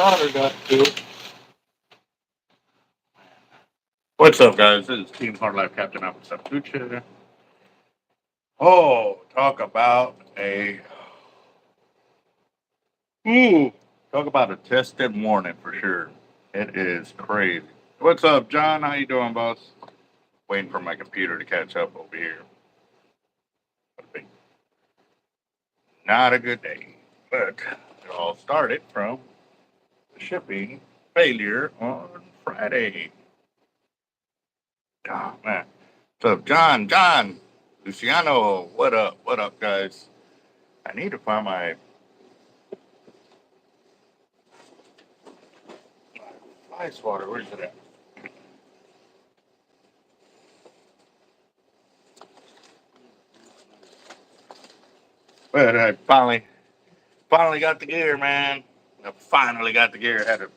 daughter got to. What's up, guys? This is Team Hard Life Captain Alpha Substitute. Oh, talk about a ooh, talk about a tested morning for sure. It is crazy. What's up, John? How you doing, boss? Waiting for my computer to catch up over here. Not a good day, but it all started from the shipping failure on Friday. Oh man. What's up, John? John, Luciano, what up? What up, guys? I need to find my ice water. Where's it at? But I finally got the gear, man. I finally got the gear.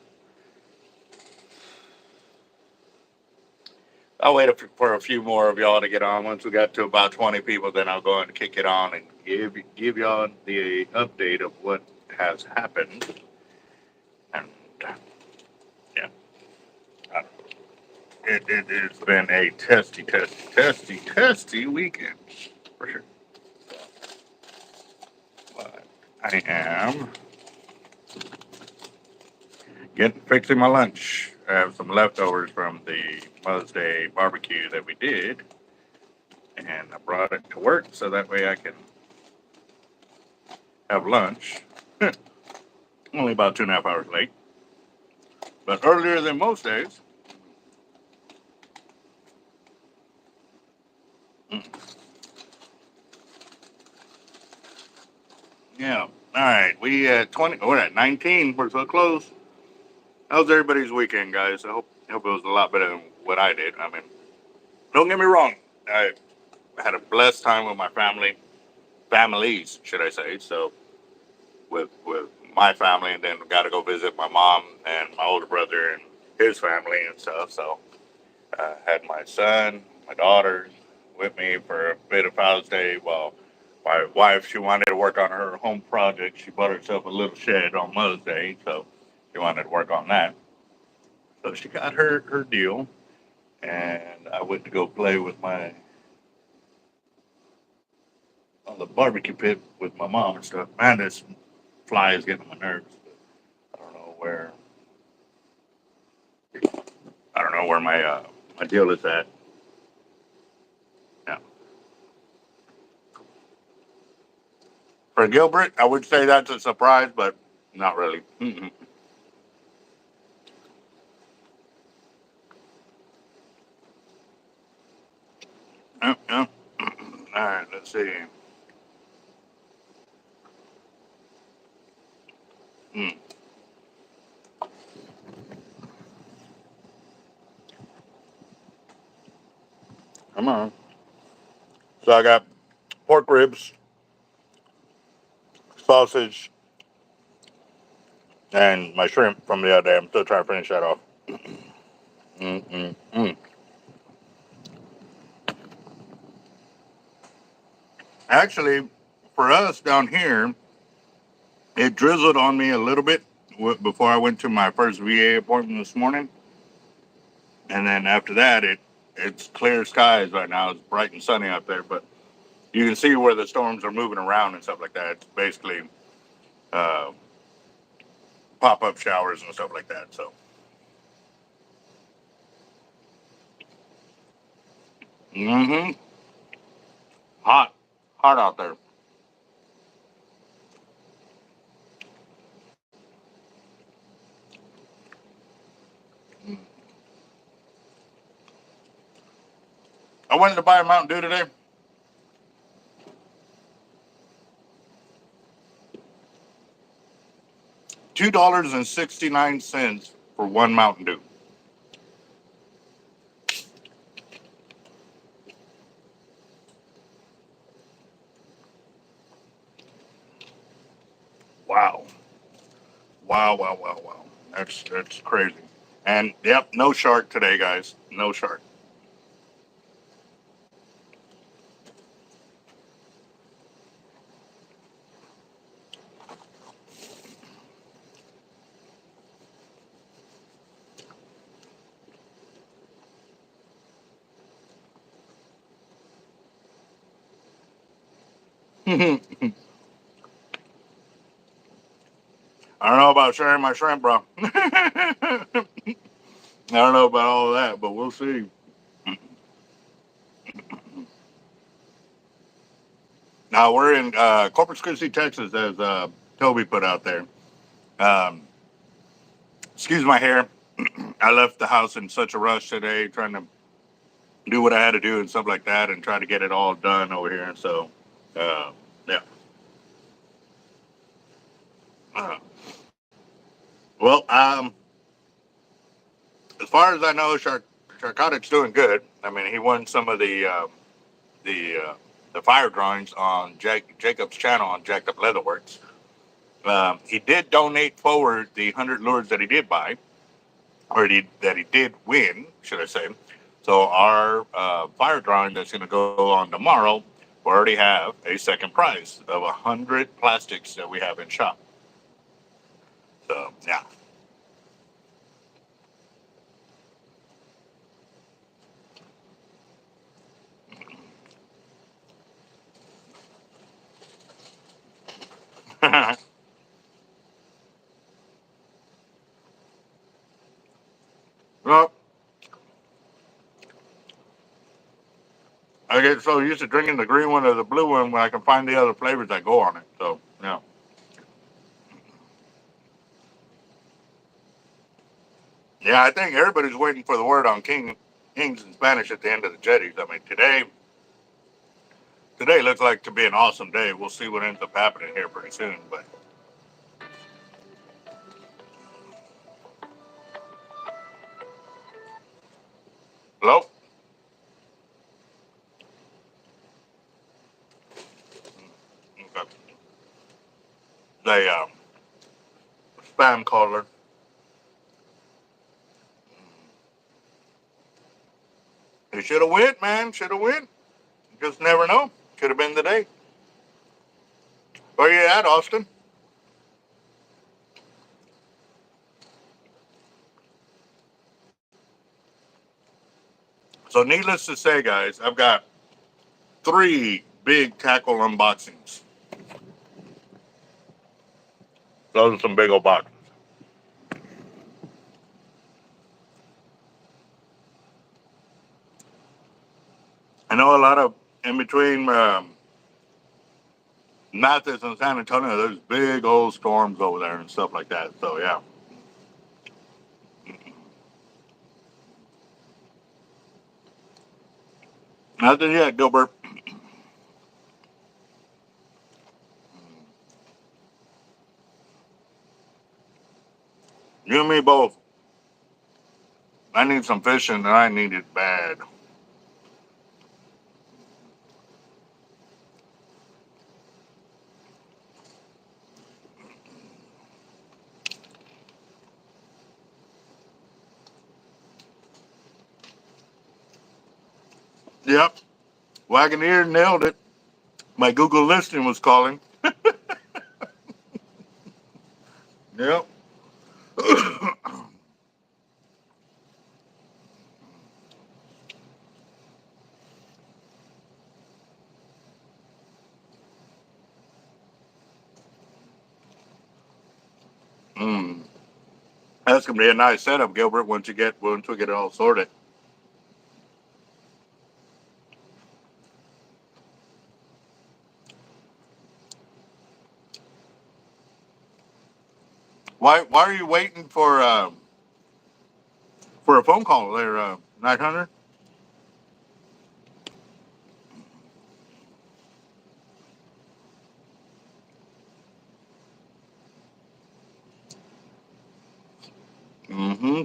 I'll wait for a few more of y'all to get on. Once we got to about 20 people, then I'll go and kick it on and give y'all the update of what has happened. And yeah, uh, it's been a testy weekend for sure. But I am fixing my lunch. I have some leftovers from the Mother's Day barbecue that we did, and I brought it to work so that way I can have lunch. Only about 2.5 hours late, but earlier than most days. Mm. Yeah. All right. We at 20. We're at 19. We're so close. How's everybody's weekend, guys? I hope it was a lot better than what I did. I mean, don't get me wrong. I had a blessed time with my families, should I say? So with my family, and then got to go visit my mom and my older brother and his family and stuff. So had my son, my daughters with me for a bit of Father's Day. While my wife, she wanted to work on her home project. She bought herself a little shed on Mother's Day, so she wanted to work on that. So she got her deal, and I went to go play with my on the barbecue pit with my mom and stuff. Man, this fly is getting on my nerves. I don't know where my deal is at. Yeah. For Gilbert, I would say that's a surprise, but not really. Mm-mm. Yep, yep. All right, let's see. Mm, come on. So I got pork ribs, sausage, and my shrimp from the other day. I'm still trying to finish that off. Mm. Actually, for us down here, it drizzled on me a little bit before I went to my first VA appointment this morning, and then after that, it's clear skies right now. It's bright and sunny out there, but you can see where the storms are moving around and stuff like that. It's basically uh, pop up showers and stuff like that. So, mm-hmm. hot, hot out there. Mm. I went to buy a Mountain Dew today. $2.69 for one Mountain Dew. Wow, wow. That's crazy. And yep, no shark today, guys. No shark. I don't know about sharing my shrimp, bro. I don't know about all of that, but we'll see. Now we're in Corpus Christi, Texas, as Toby put out there. Um, excuse my hair. I left the house in such a rush today, trying to do what I had to do and stuff like that, and try to get it all done over here. So, yeah. Uh, well, as far as I know, Sharkotic's doing good. I mean, he won some of the fire drawings on Jacob's channel on Jacked Up Leatherworks. He did donate forward the 100 lures that he did buy, or that he did win, should I say. So our fire drawing that's going to go on tomorrow, we already have a second prize of 100 plastics that we have in shop. So, yeah. Well, I get so used to drinking the green one or the blue one when I can find the other flavors that go on it. So, yeah. Yeah, I think everybody's waiting for the word on kings in Spanish at the end of the jetties. I mean, today looks like to be an awesome day. We'll see what ends up happening here pretty soon. But hello, okay. The spam caller. He should have went, man. Should have went. You just never know. Could have been the day. Where you at, Austin? So, needless to say, guys, I've got 3 big tackle unboxings. Those are some big old boxes. I know a lot of in between Mathis and San Antonio. There's big old storms over there and stuff like that. So yeah, nothing yet, Gilbert. You and me both. I need some fishing, and I need it bad. Yep, Wagoneer nailed it. My Google listing was calling. Yep. Mm. That's gonna be a nice setup, Gilbert. Once we get it all sorted. Why are you waiting for a phone call there, Night Hunter? Mm-hmm.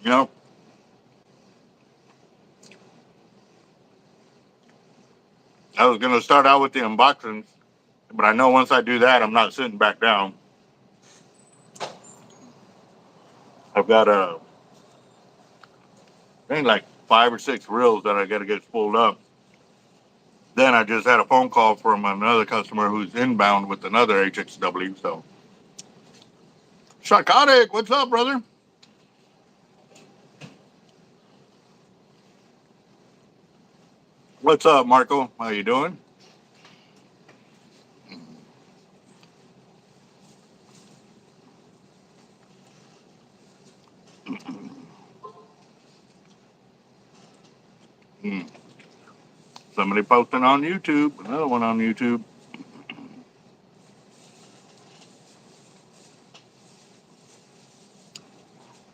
Yep. I was gonna start out with the unboxings, but I know once I do that, I'm not sitting back down. I've got I think like 5 or 6 reels that I got to get spooled up. Then I just had a phone call from another customer who's inbound with another HXW. So, Sharkotic, what's up, brother? What's up, Marco? How you doing? Hmm. Somebody posting on YouTube. Another one on YouTube.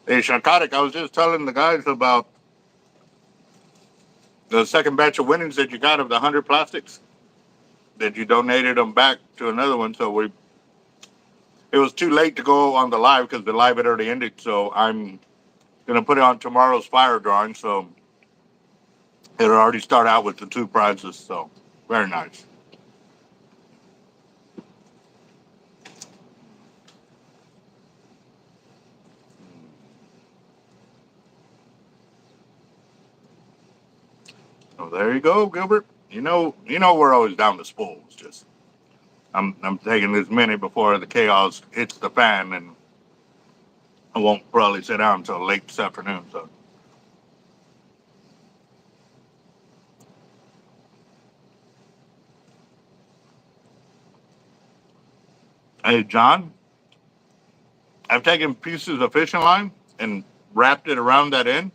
Hey, Shark.Eric, I was just telling the guys about the second batch of winnings that you got of the 100 plastics that you donated them back to another one. So it was too late to go on the live because the live had already ended. So I'm gonna put it on tomorrow's fire drawing. So it'll already start out with the 2 prizes. So very nice. So there you go, Gilbert. You know we're always down to spools. Just I'm taking this minute before the chaos hits the fan, and I won't probably sit down until late this afternoon. So hey, John, I've taken pieces of fishing line and wrapped it around that end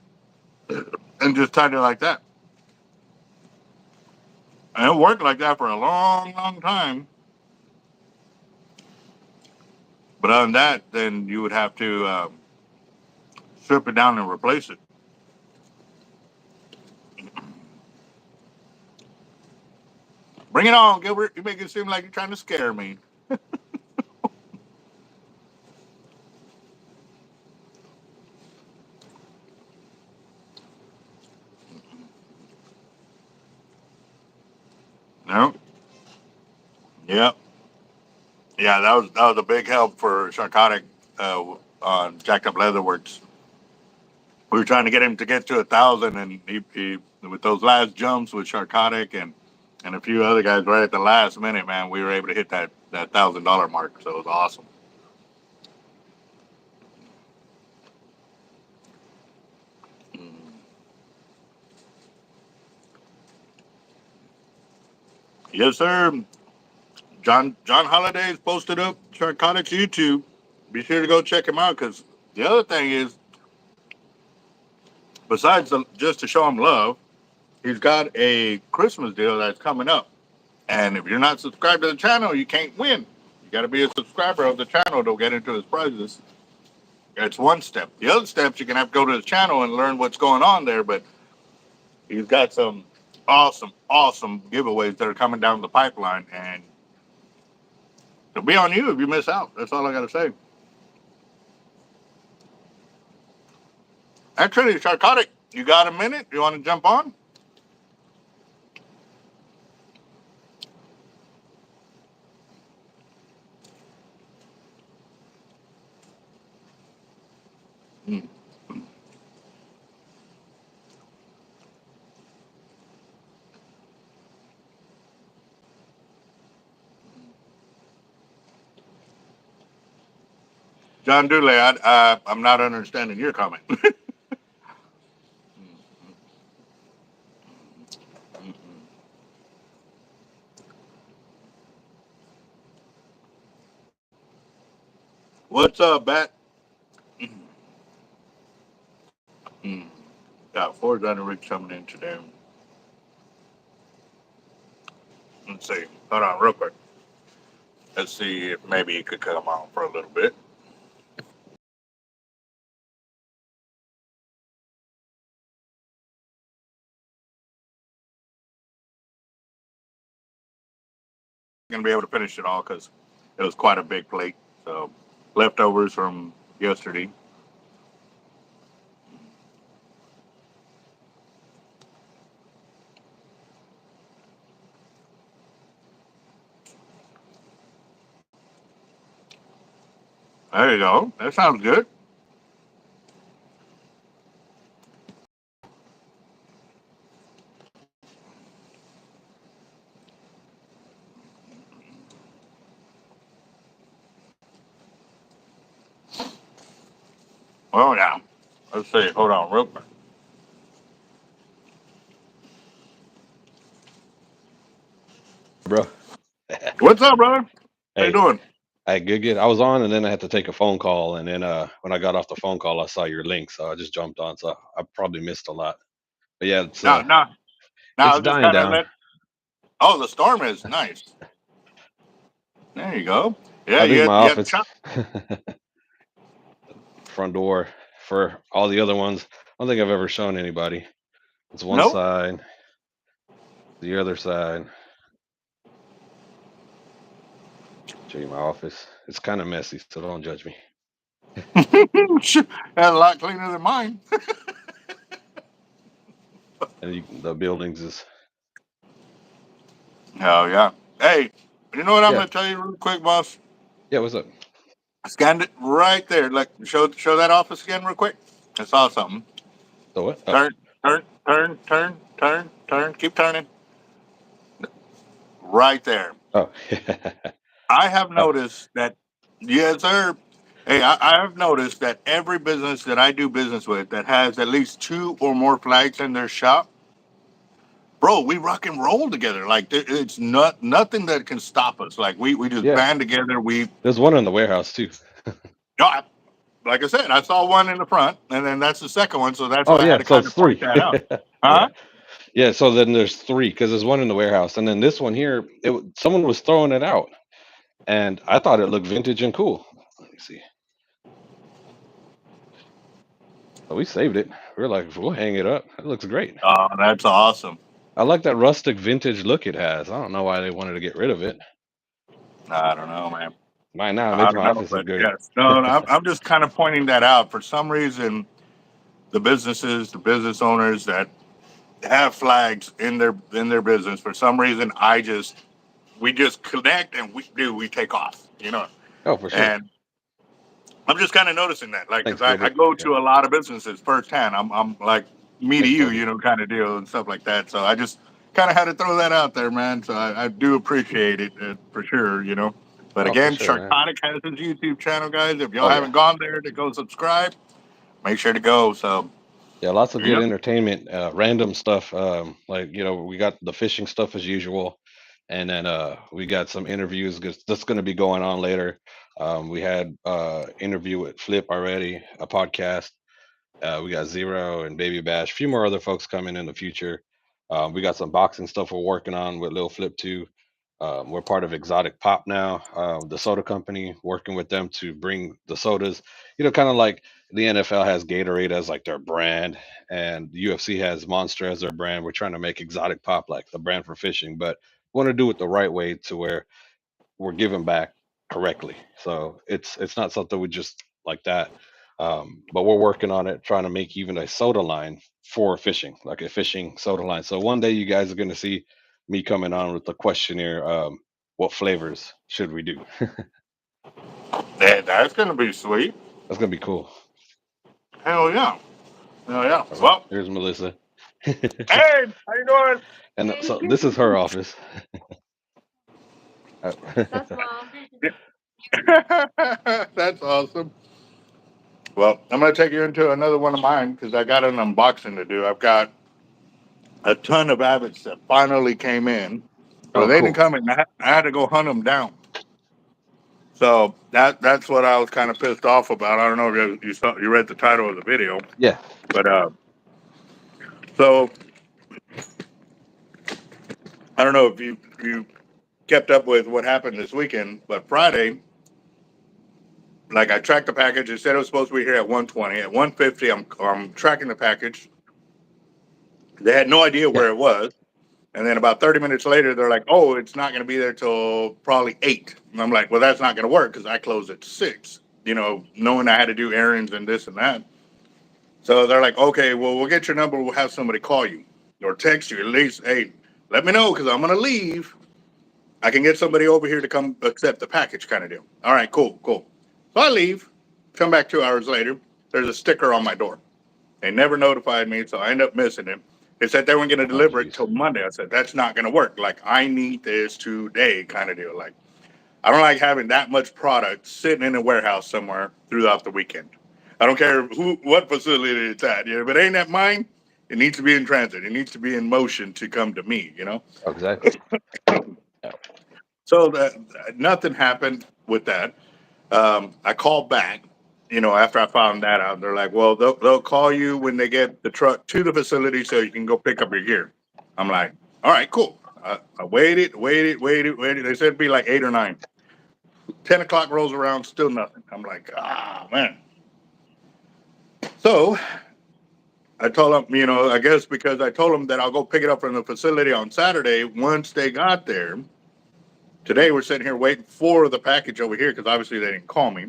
and just tied it like that. And it worked like that for a long, long time. But other than that, then you would have to strip it down and replace it. Bring it on, Gilbert. You make it seem like you're trying to scare me. No. Yep. Yeah, that was a big help for Shark.Eric on Jacked Up Leatherworks. We were trying to get him to get to 1,000, and he with those last jumps with Shark.Eric and a few other guys right at the last minute, man, we were able to hit that $1,000 mark. So it was awesome. Yes, sir. John Holiday's posted up Shark.Eric's YouTube. Be sure to go check him out because the other thing is, besides just to show him love, he's got a Christmas deal that's coming up. And if you're not subscribed to the channel, you can't win. You got to be a subscriber of the channel to get into his prizes. That's one step. The other steps, you're going to have to go to his channel and learn what's going on there. But he's got some awesome, awesome giveaways that are coming down the pipeline. And it'll be on you if you miss out. That's all I got to say. Actually, Shark.Eric, you got a minute? You want to jump on? Hmm. John Dooley, I'm not understanding your comment. What's up, Bat? Hmm. Got 4 Dinosaurs coming in today. Let's see. Hold on, real quick. Let's see if maybe he could come on for a little bit. Gonna be able to finish it all because it was quite a big plate. So leftovers from yesterday. There you go. That sounds good. Well, yeah. Let's see. Hold on, real quick. bro. What's up, brother? How you Hey, doing? good. I was on, and then I had to take a phone call, and then when I got off the phone call, I saw your link, so I just jumped on. So I probably missed a lot, but yeah, No, no, no. I it's was just dying kind of down. let. Oh, the storm is nice. There you go. Yeah, I think my you had office chop. front door for all the other ones. I don't think I've ever shown anybody. It's one Nope. side, the other side. Show you my office. It's kind of messy, so don't judge me. That's a lot cleaner than mine. And the buildings is Oh yeah. Hey, you know what I'm yeah, gonna tell you real quick, boss? yeah. What's up? I scanned it right there. Like show that office again real quick. I saw something. So what? Oh, Turn, turn. Keep turning. Right there. oh, I have oh, noticed that. Yes, sir. Hey, I have noticed that every business that I do business with that has at least two or more flags in their shop, bro, we rock and roll together. Like it's not nothing that can stop us. Like we just yeah. band together. There's one in the warehouse too. No, like I said, I saw one in the front, and then that's the second one. So that's Oh why I had yeah, to so kind it's of point three. that out. Yeah, Huh? yeah. So then there's three because there's one in the warehouse, and then this one here, someone was throwing it out, and I thought it looked vintage and cool. Let me see. So we saved it. We are like, we'll hang it up. It looks great. Oh, that's awesome. I like that rustic vintage look it has. I don't know why they wanted to get rid of it. I don't know, man. Mine now it I makes don't my know, office look but great. yes, no, I'm just kind of pointing that out. For some reason, the business owners that have flags in their business, for some reason, we just connect and we take off, you know. Oh, for sure. And I'm just kind of noticing that, like, because Thanks, I Gilbert. go Yeah. to a lot of businesses firsthand. I'm like me to Thanks, you, Toby. you know, kind of deal and stuff like that. So I just kind of had to throw that out there, man. So I do appreciate it for sure, you know. But Oh, for again, sure, man. Sharkonic has his YouTube channel, guys. If y'all Oh yeah. haven't gone there to go subscribe, make sure to go. So, Yeah, lots of good yep. entertainment, random stuff. Like we got the fishing stuff as usual, and then we got some interviews that's going to be going on later. We had interview with Flip already, a podcast. We got Zero and Baby Bash. A few more other folks coming in the future. We got some boxing stuff we're working on with Lil Flip too. We're part of Exotic Pop now, the soda company, working with them to bring the sodas. Kind of like the NFL has Gatorade as like their brand, and the UFC has Monster as their brand. We're trying to make Exotic Pop like the brand for fishing, but we want to do it the right way to where we're giving back correctly. So it's not something we just like that. But we're working on it, trying to make even a soda line for fishing, like a fishing soda line. So one day you guys are going to see me coming on with the questionnaire. What flavors should we do? That's gonna be sweet. That's gonna be cool. Hell yeah. Hell yeah. All right, Well, here's Melissa. hey, how you doing? And so this is her office. That's mom. That's awesome. Well, I'm going to take you into another one of mine because I got an unboxing to do. I've got a ton of abbots that finally came in. Well, Oh, they didn't cool. come in. I had to go hunt them down. So that's what I was kind of pissed off about. I don't know if you read the title of the video, Yeah. but so I don't know if you kept up with what happened this weekend, but Friday, like I tracked the package. It said it was supposed to be here at 1:20. At 1:50, I'm tracking the package. They had no idea Yeah. where it was. And then about 30 minutes later, they're like, oh, it's not going to be there till probably 8. And I'm like, well, that's not going to work because I close at 6, you know, knowing I had to do errands and this and that. So they're like, okay, well, we'll get your number. We'll have somebody call you or text you at least. Hey, let me know because I'm going to leave. I can get somebody over here to come accept the package kind of deal. All right, cool, cool. So I leave, come back 2 hours later. There's a sticker on my door. They never notified me, so I ended up missing it. They said they weren't going to Oh, deliver it jeez. till Monday. I said, that's not going to work. Like, I need this today kind of deal. Like, I don't like having that much product sitting in a warehouse somewhere throughout the weekend. I don't care what facility it's at. You know, if it ain't at mine, it needs to be in transit. It needs to be in motion to come to me, you know? Exactly. So nothing happened with that. I called back, after I found that out. They're like, well, they'll call you when they get the truck to the facility so you can go pick up your gear. I'm like, all right, cool. I waited. They said it'd be like 8 or 9. 10 o'clock rolls around, still nothing. I'm like, man. So I told them, I guess because I told them that I'll go pick it up from the facility on Saturday. Once they got there, today we're sitting here waiting for the package over here because obviously they didn't call me.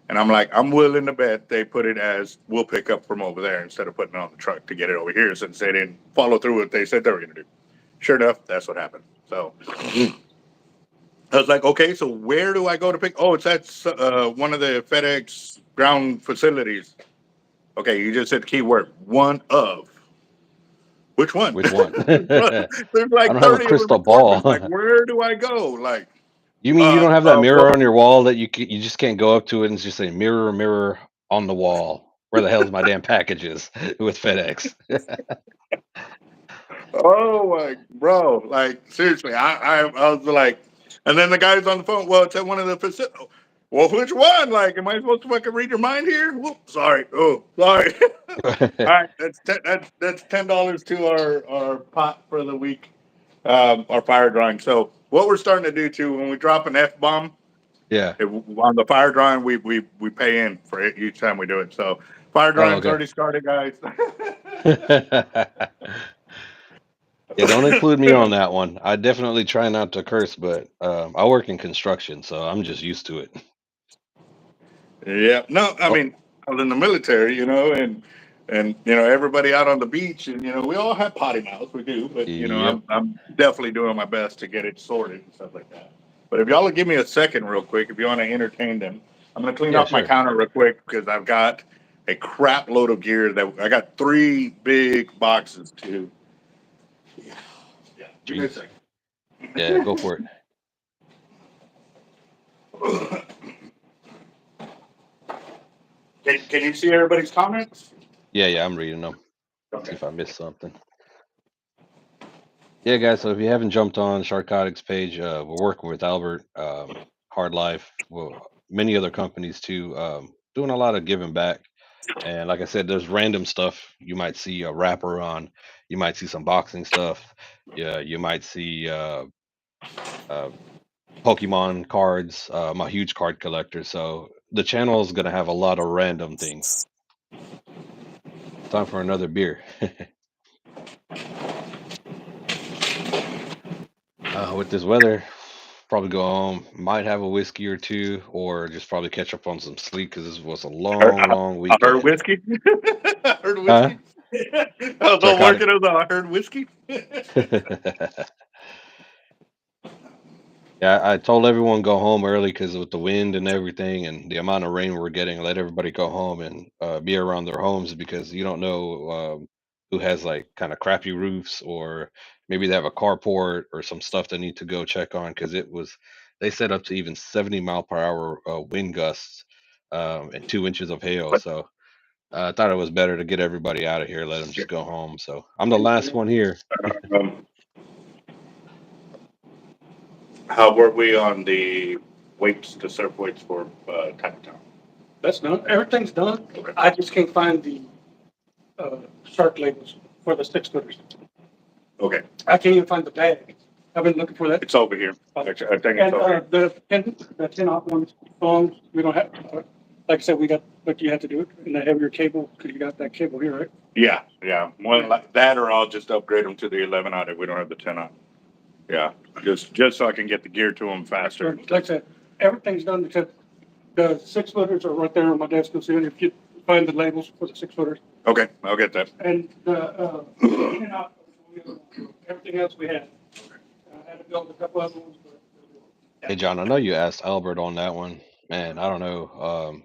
And I'm like, I'm willing to bet they put it as we'll pick up from over there instead of putting it on the truck to get it over here since they didn't follow through what they said they were going to do. Sure enough, that's what happened. So I was like, okay, so where do I go to pick? Oh, it's at one of the FedEx ground facilities. Okay, you just said the keyword one of. Which one? Which one? There's I like don't have a 30 of them crystal in Corpus. Like, ball. where do I go? Like, You mean you don't have that mirror well, on your wall that you just can't go up to it and just say mirror, mirror on the wall? Where the hell's my damn packages with FedEx? oh my bro, like seriously, I was like, and then the guy's on the phone. Well, it's at one of the facilities. Well, which one? Like, am I supposed to fucking read your mind here? Whoops, sorry. Oh, sorry. All right, that's $10 to our pot for the week, our fire drawing. So what we're starting to do too, when we drop an F bomb Yeah. on the fire drawing, we pay in for it each time we do it. So fire Oh, drawing's okay. already started, guys. Yeah, don't include me on that one. I definitely try not to curse, but I work in construction, so I'm just used to it. Yeah. No, I Oh, mean, I was in the military, and everybody out on the beach, and we all have potty mouths, we do, but yep. I'm definitely doing my best to get it sorted and stuff like that. But if y'all will give me a second, real quick, if you want to entertain them, I'm gonna clean Yeah, off my sure. counter real quick because I've got a crap load of gear that I got 3 big boxes to. Yeah. Yeah. Give me a Jeez. second. Yeah, go for it. Can you see everybody's comments? Yeah, I'm reading them. See Okay. if I missed something. Yeah, guys. So if you haven't jumped on Sharkotic's page, we're working with Albert, Hard Life, well, many other companies too, doing a lot of giving back. And like I said, there's random stuff. You might see a wrapper on. You might see some boxing stuff. Yeah, you might see uh, Pokemon cards. I'm a huge card collector, so the channel is gonna have a lot of random things. Time for another beer. With this weather, probably go home. Might have a whiskey or two, or just probably catch up on some sleep because this was a I heard, long, long I heard weekend. whiskey. I heard Huh? whiskey. I was all Sharkotic. working. I heard whiskey. Yeah, I told everyone go home early because with the wind and everything and the amount of rain we're getting, let everybody go home and be around their homes because you don't know who has like kind of crappy roofs or maybe they have a carport or some stuff they need to go check on because they set up to even 70-mile-per-hour wind gusts and 2 inches of hail. But So I thought it was better to get everybody out of here, let them just go home. So I'm the last one here. um, how were we on the weights, the surf weights for Chinatown? That's done. Everything's done. Okay. I just can't find the shark labels for the 6 footers. Okay, I can't even find the bag. I've been looking for that. it's over here. Actually, I think it's And over here. the 10-aught ones, we don't have, like I said, we got, but you have to do it in the heavier cable because you got that cable here, right? Yeah. One like that, or I'll just upgrade them to the 11 out if we don't have the 10 out. Yeah, just so I can get the gear to them faster. Like I said, everything's done except the 6 footers are right there on my desk. You'll see it if you find the labels for the 6 footers. Okay, I'll get that. And the 10-aught, everything else we had. I had to build a couple other ones, but. Hey, John, I know you asked Albert on that one. Man, I don't know.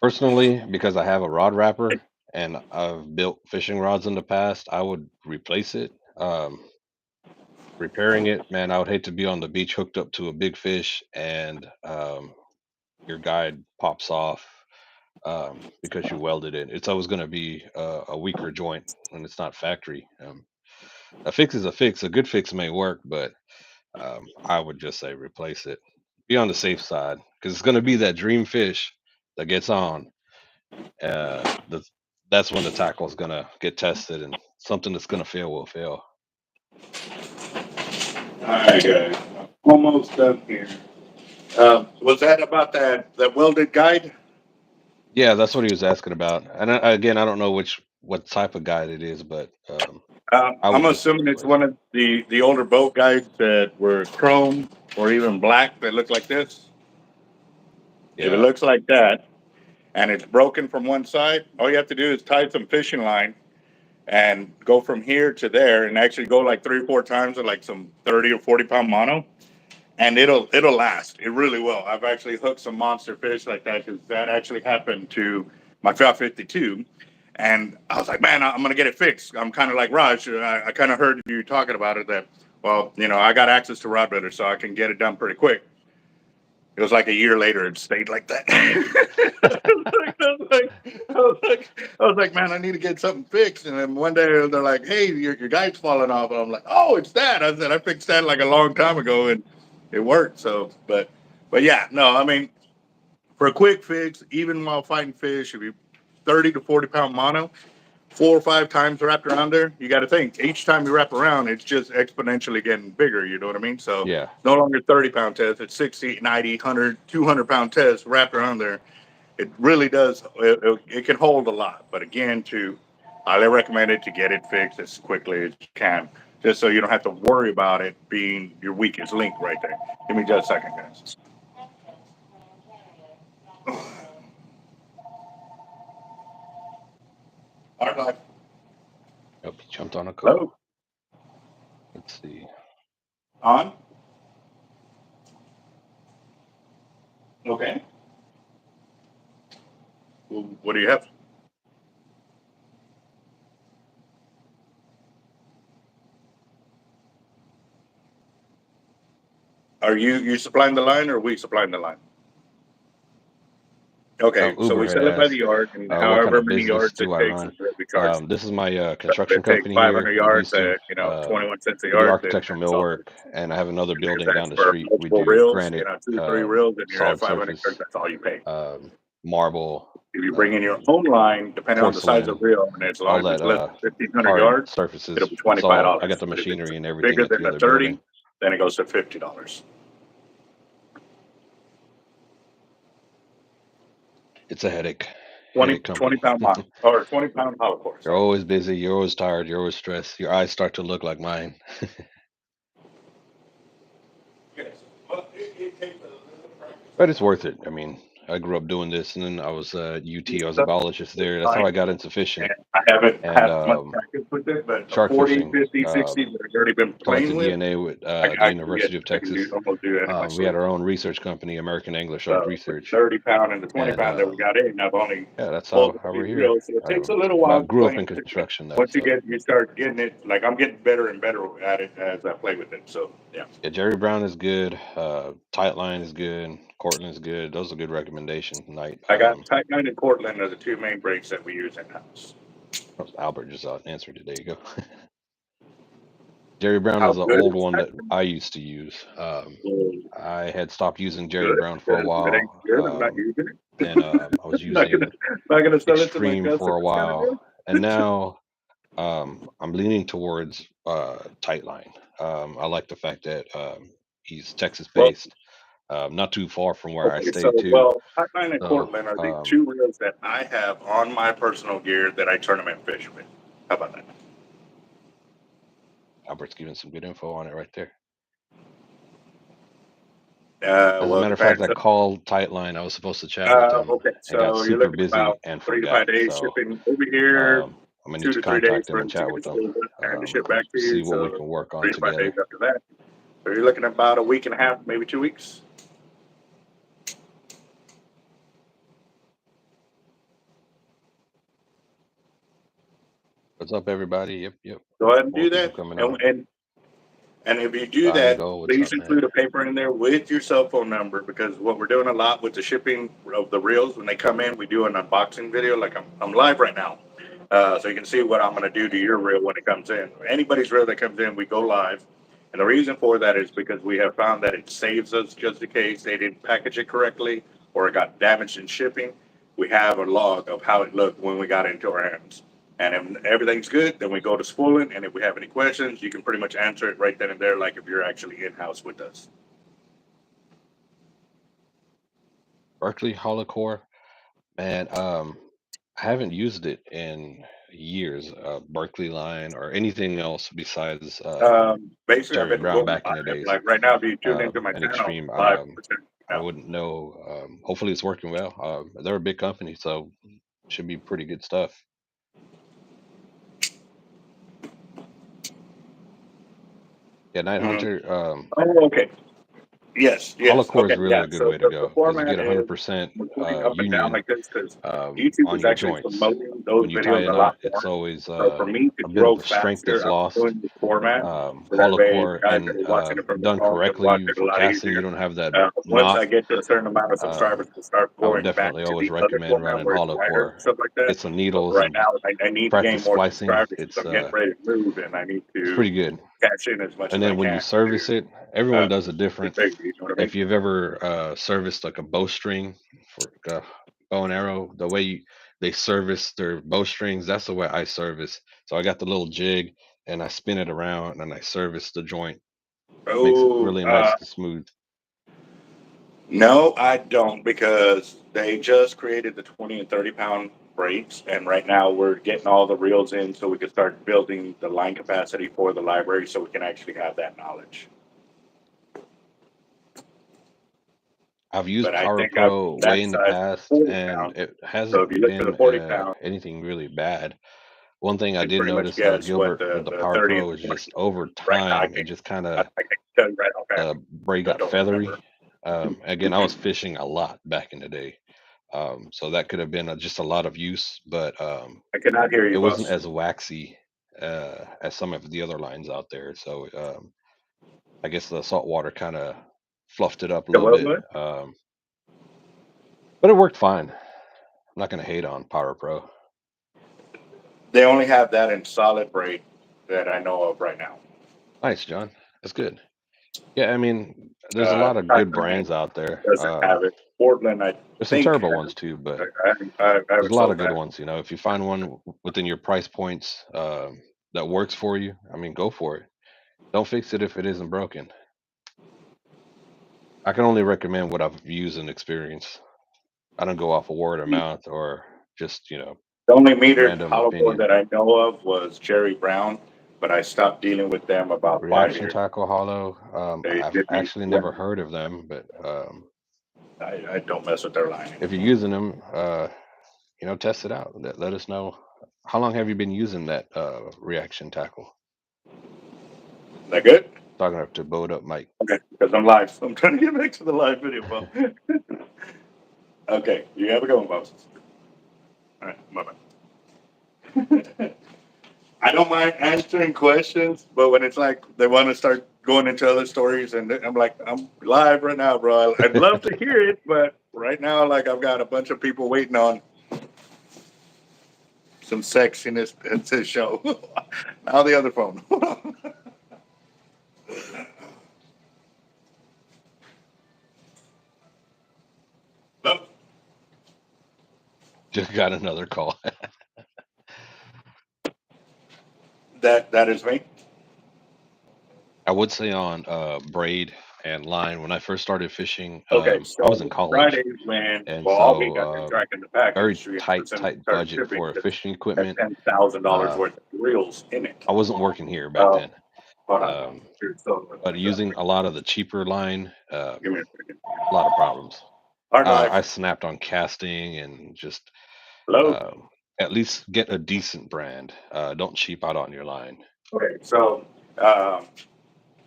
Personally, because I have a rod wrapper and I've built fishing rods in the past, I would replace it. Repairing it, man, I would hate to be on the beach hooked up to a big fish and your guide pops off because you welded it. It's always going to be a weaker joint when it's not factory. A fix is a fix. A good fix may work, but I would just say replace it. Be on the safe side because it's going to be that dream fish that gets on. Uh, the, that's when the tackle is going to get tested, and something that's going to fail will fail. All right, guys. Almost done here. Was that about that welded guide? Yeah, that's what he was asking about. And again, I don't know what type of guide it is, but I would I'm just say assuming it's replace one it. of the older boat guides that were chrome or even black that look like this. If it Yeah, looks like that and it's broken from one side, all you have to do is tie some fishing line and go from here to there and actually go like 3 or 4 times with like some 30 or 40 pound mono, and it'll last. It really will. I've actually hooked some monster fish like that because that actually happened to my 552. And I was like, man, I'm gonna get it fixed. I'm kind of like Raj. I kind of heard you talking about it. That, well, I got access to rod builder, so I can get it done pretty quick. It was like a year later, it stayed like that. I was like, man, I need to get something fixed. And then one day they're like, hey, your guide's falling off. And I'm like, oh, it's that. I said, I fixed that like a long time ago and it worked. So, but yeah, no, I mean, for a quick fix, even while fighting fish, if you 30 to 40 pound mono, 4 or 5 times wrapped around there, you got to think each time you wrap around, it's just exponentially getting bigger. You know what I mean? So yeah. no longer 30 pound test, it's 60, 90, 100, 200 pound test wrapped around there. It really does. It can hold a lot. But again, highly recommend it to get it fixed as quickly as you can, just so you don't have to worry about it being your weakest link right there. Give me just a second, guys. All right, Yep, he jumped on a hello, call. Let's see. on. Okay. Well, what do you have? Are you supplying the line or we supplying the line? Okay, so Uber we had sell it by the asked, yard, and what kind however of many business yards it do I takes is run? what we charge. This is my If construction it takes company 500 here in yards Houston. at 21 cents a We do yard, then architectural that's all. millwork, and I have another And if building down that's the for street. We multiple do reels, granite, 2, 3 reels, and you're at solid 500 yards, surface, that's all you pay. marble, If you bring in your um, own line, depending on the size of porcelain, the reel, and as long all as it's that less than 1,500 hard yards, it'll surfaces. be It's all. I got $25. the But if it's machinery and everything bigger at than the the other 30, building. then it goes to $50. It's a headache. 20, Headache company. 20 pound mono or 20 pound hollow core. You're Sorry. always busy. You're always tired. You're always stressed. Your eyes start to look like mine. Yes. Well, it takes a little practice. But it's worth it. I mean, I grew up doing this, and then I was UT. I was a Stuff biologist there. That's how like, I got into fishing and I haven't and had much practice with it, but a shark 40, fishing. 50, 60 that I've already been playing Collected with, DNA with I the can get, University of I can Texas. almost do that in my We had sleep. our own research company, American Angler Shark So with the Research, 30 pound and the 20 and pound that we got in, I've only yeah, that's pulled how a few we're here. reels. So it takes a little while But to grew up play. in construction though, Once so you start getting it, like I'm getting better and better at it as I play with it. So yeah, yeah, Jerry Brown is good. Tightline is good. Cortland is good. Those are good recommendations tonight. I got Tight 9 and Cortland are the two main breaks that we use in house. Albert just answered it. There you go. Jerry Brown How is an good old is one that? that I used to use. I had stopped using Jerry Good, Brown for a good. If it ain't while. good, I'm not using it. Then I was not gonna using not gonna sell it to my Extreme for a customers, kind of while, and deal. now I'm leaning towards Tightline. I like the fact that he's Texas Well, based, not too far from where I okay, stay so too. Tight 9 and So Cortland are the two reels that I have on my personal gear that I tournament fish with. How about that? Albert's giving some good info on it right there. As a Well, it matter of fact, depends. I called Tightline. I was supposed to chat with them Okay, and got so you're super looking busy about and 3 to 5 forgot. days So shipping over here, I'm gonna need two to to 3 days contact for them and them to chat get with it them, filled up and to ship back to you. see what we So can work on 3 to 5 days together. after that. So you're looking at about a week and a half, maybe 2 weeks. What's up, everybody? Yep. Go ahead and More do people that. coming And on. and, and if you do that, Dino, what's please up, man? include a paper in there with your cell phone number, because what we're doing a lot with the shipping of the reels, when they come in, we do an unboxing video. Like I'm live right now. So you can see what I'm going to do to your reel when it comes in. Anybody's reel that comes in, we go live. And the reason for that is because we have found that it saves us just in case they didn't package it correctly or it got damaged in shipping. We have a log of how it looked when we got into our hands. And if everything's good, then we go to spooling. And if we have any questions, you can pretty much answer it right then and there, like if you're actually in-house with us. Berkeley Holocore, man. I haven't used it in years. Berkeley line or anything else besides Basically, I've Jerry been Brown going back in the live. days. Like right now, if you tune into my And channel, Extreme. live, I wouldn't know. Hopefully, it's working well. They're a big company, so should be pretty good stuff. Yeah, Night Hunter. Oh, okay. Yes. Holocore is Okay. really Yeah. a good So way to the go because you format get is 100% we're putting up and down union like this because YouTube on is your actually joints. promoting those When you tie videos a a lot knot, it's more. always So for me to a bit grow of strength is faster, I'm lost. doing the format. So that way, Holocore guys that and are watching it from the done phone can watch correctly it a for lot casting, you easier. don't have that Once I knot. get to a certain amount of subscribers, we'll start I would going back definitely to always the other recommend format running where it's wider Holocore. and stuff like that. Get some But needles right and now, I need to gain practice more splicing. subscribers because I'm getting ready to move and I need It's to pretty good. cash in as much And as I then when you can service to it, everyone does it be different. big. You know what I mean? If you've ever serviced like a bowstring for bow and arrow, the way they service their bowstrings, that's the way I service. So I got the little jig and I spin it around and I service the joint. Makes it Oh, really nice and smooth. no, I don't because they just created the 20 and 30 pound brakes. And right now we're getting all the reels in so we can start building the line capacity for the library so we can actually have that knowledge. I've used But I Power think I'm Pro way that in the size past 40 and pound. it So if hasn't you look for the been 40 pound, anything really bad. One thing I you can did pretty much notice, guess what Gilbert, with the the Power 30 and Pro is 40 just over right now. time, it just kind of I can tell you right the offhand. braid I got don't remember. feathery. Again, I was fishing a lot back in the day, so that could have been just a lot of use, but I cannot hear it you, wasn't boss. as waxy as some of the other lines out there. So I guess the salt water kind of fluffed it up a The little what bit, wood? but it worked fine. I'm not going to hate on Power Pro. They only have that in solid braid that I know of right now. Nice, John. That's good. Yeah, I mean, there's a lot of good Tigerman brands out there. doesn't have it. Portland, I There's some think, terrible has ones too, it. but I there's a haven't lot of sold good that. ones. If you find one within your price points that works for you, I mean, go for it. Don't fix it if it isn't broken. I can only recommend what I've used and experienced. I don't go off of word of mouth or just The only metered random hollow core opinion. that I know of was Jerry Brown, but I stopped dealing with them about Reaction 5 years. tackle hollow. They I've did me actually never well. heard of them, but I don't mess with their line if you're anymore. using them, test it out. Let us know. How long have you been using that reaction tackle? That good? Talking up to bowed up Mike. Okay, because I'm live. So I'm trying to get back to the live video, Bob. Okay, you have a go, boss. All right, bye-bye. I don't mind answering questions, but when it's like they want to start going into other stories, and I'm like, I'm live right now, bro. I'd love to hear it, but right now, like, I've got a bunch of people waiting on some sexiness at this show. Now the other phone. Nope, Just got another call. that is me. I would say on braid and line, when I first started fishing, Okay, I was so in college, Friday when and well, all we got so to tracking the package, very 300% tight started budget shipping for because fishing that's equipment. $10,000 Uh, worth of reels in it. I wasn't working here back Uh, then, hold on, um, here's so but using a lot of the cheaper line, give me a second. a lot of problems. Hard I life. snapped on casting and just Hello. um, at least get a decent brand. Don't cheap out on your line. Okay, so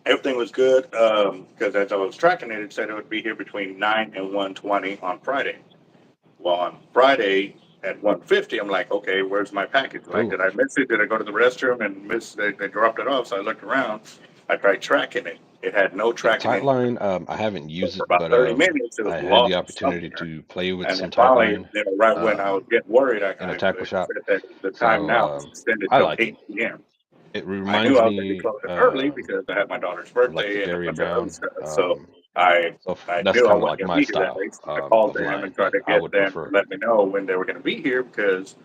everything was good because as I was tracking it, it said it would be here between 9 and 1:20 on Friday. Well, on Friday at 1:50, I'm like, okay, where's my package? Like, Oh, did I miss it? Did I go to the restroom and miss? They dropped it off, so I looked around. I tried tracking it. It had no Yeah, tracking in. Tightline, I haven't used For it, about but 30 minutes, it was I had the lost opportunity somewhere. to play with And then some finally, Tightline right when I was getting worried, in a I tackle it shop. said that the time So now is extended I till like it. 8 p.m. It I knew reminds I was going to be me closing early because I had my daughter's of like the birthday and a Gary bunch of other Brown. stuff. So So I that's knew I kind of wasn't like going to my be here that style day. So I called of them line and tried that to I get would them to prefer. let me know when they were going to be here because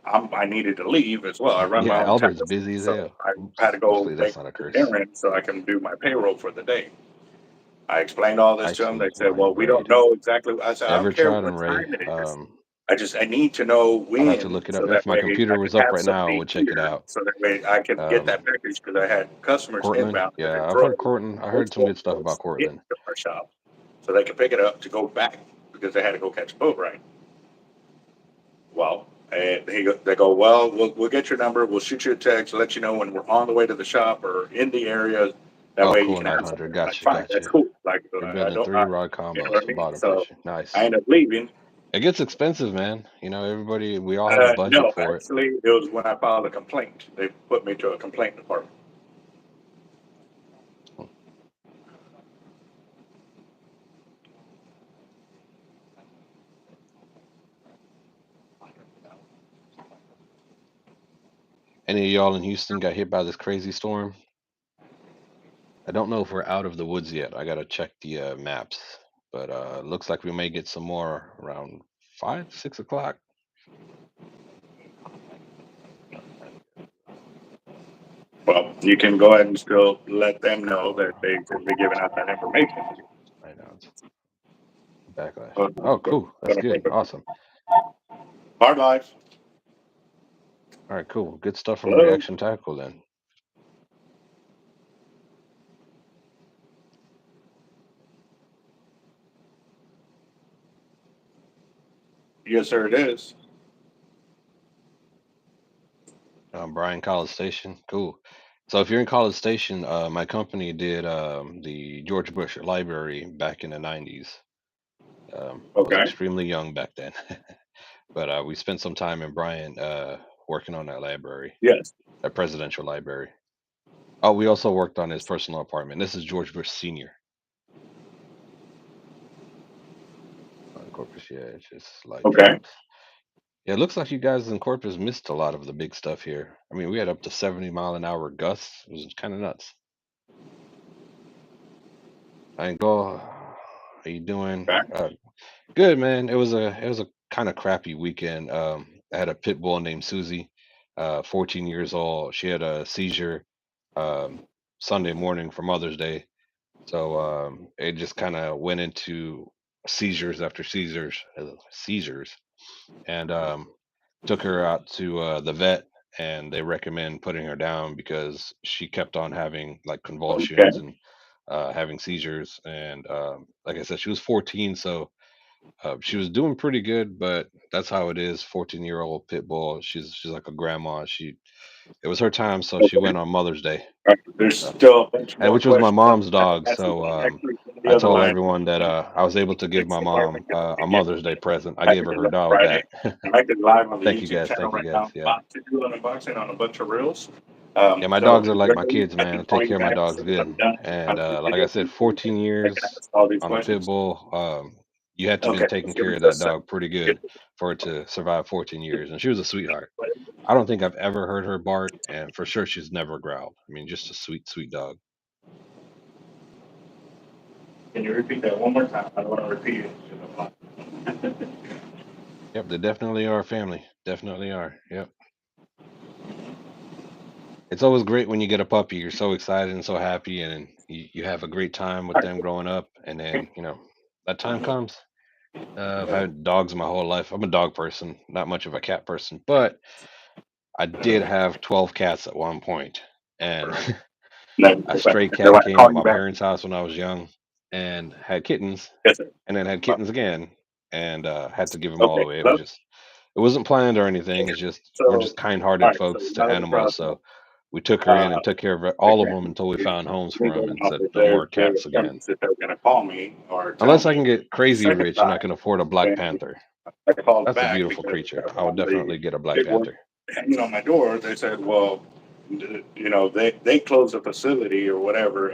I needed to leave as well. I run my Yeah, own Albert's tackle, busy as so hell. I had to Oops. go Hopefully make that's not a the curse. errand so I can do my payroll for the day. I explained all this to them. They Actually, said, my "Well, we don't braid. know exactly." I said, "I don't care what Ray. time it is. I need to know I'd have to when, look it so up. that If my way I computer can was up have right now, I somebody would check it here, out. so that way I can get that package because I had customers Cortland, inbound that yeah, had I've heard drove Cortland. I heard some multiple good stuff about hours Cortland. into our shop, so they could pick it up to go back because they had to go catch a boat ride." Well, and they go, "Well, we'll get your number. We'll shoot you a text, let you know when we're on the way to the shop or in the area. That Oh, way you cool, can have 900. something." I'm like, Gotcha, "Fine, that's gotcha. cool." Like, You're I building don't, 3 rod you know combos what I for mean? bottom So fishing. Nice. I ended up leaving. It gets expensive, man. You know, everybody, we all have a budget No, for it. actually, it was when I filed a complaint. They put me to a complaint department. Any of y'all in Houston got hit by this crazy storm? I don't know if we're out of the woods yet. I gotta check the maps, but looks like we may get some more around 5, 6 o'clock. Well, you can go ahead and still let them know that they should be giving out that information. I know it's backlash. But Oh, cool. That's good. Awesome. hard life. All right, cool. Good stuff from Hello. Reaction Tackle then. Yes, sir, it is. Bryan, College Station. Cool. So if you're in College Station, my company did the George Bush Library back in the 90s. I was Okay. extremely young back then, but we spent some time in Bryan working on that library, Yes. that presidential library. Oh, we also worked on his personal apartment. This is George Bush Sr. on Corpus. Yeah, it's just light Okay. drops. Yeah, it looks like you guys in Corpus missed a lot of the big stuff here. I mean, we had up to 70-mile-an-hour gusts. It was kind of nuts. I ain't go. How you doing? Okay. Good, man. It was a kind of crappy weekend. I had a pit bull named Susie, 14 years old. She had a seizure um, Sunday morning for Mother's Day, so it just kind of went into seizures after seizures, and took her out to the vet, and they recommend putting her down because she kept on having like Okay. convulsions and having seizures. And like I said, she was 14, so she was doing pretty good, but that's how it is. 14-year-old pit bull. She's like a grandma. It was her time, so she Okay. went on Mother's Day. There's So, still a bunch and more which was my questions I mom's have dog. to ask you. So Actually, from the I other told line, everyone that I was able to give fix my department mom can a get Mother's Day present. I gave her packages her on dog Friday. back. I'm active live on the Thank you YouTube guys. channel Thank you right guys. now. Yeah. About to do an unboxing on a bunch of reels. Yeah, my So dogs are like my kids, I man. I can call take you care of my back as dogs soon as good. I'm done And on the like I video. said, 14 I can years ask all these on a pit questions. bull. You had to been Okay. taking Let's give care me of that just a dog pretty second. good for it to survive 14 years. And she was a sweetheart. I don't think I've ever heard her bark, and for sure she's never growled. I mean, just a sweet, sweet dog. Can you repeat that one more time? I don't want to repeat it. Yep, they definitely are family. Definitely are. Yep. It's always great when you get a puppy. You're so excited and so happy, and you have a great time with them growing up. And then, that time comes. I've had dogs my whole life. I'm a dog person, not much of a cat person, but I did have 12 cats at one point. And No, a okay. stray So cat I came call at you my back. parents' house when I was young and had kittens, Yes, sir. and then had kittens again, and had to give them all Okay. away. Hello? It wasn't planned or anything. It's just So, we're just all kind-hearted right. So folks to now that we're animals. out So we took her in and took care of all of again, them until we found homes for them and said no they're more cats again. that they're going to call me or tell Unless I can me. get The crazy second rich and I time, can afford a Black then Panther. I called That's a back beautiful because creature. I have I would one of the definitely get a Black big ones Panther. hanging on my door. They said, well, you know, they close the facility or whatever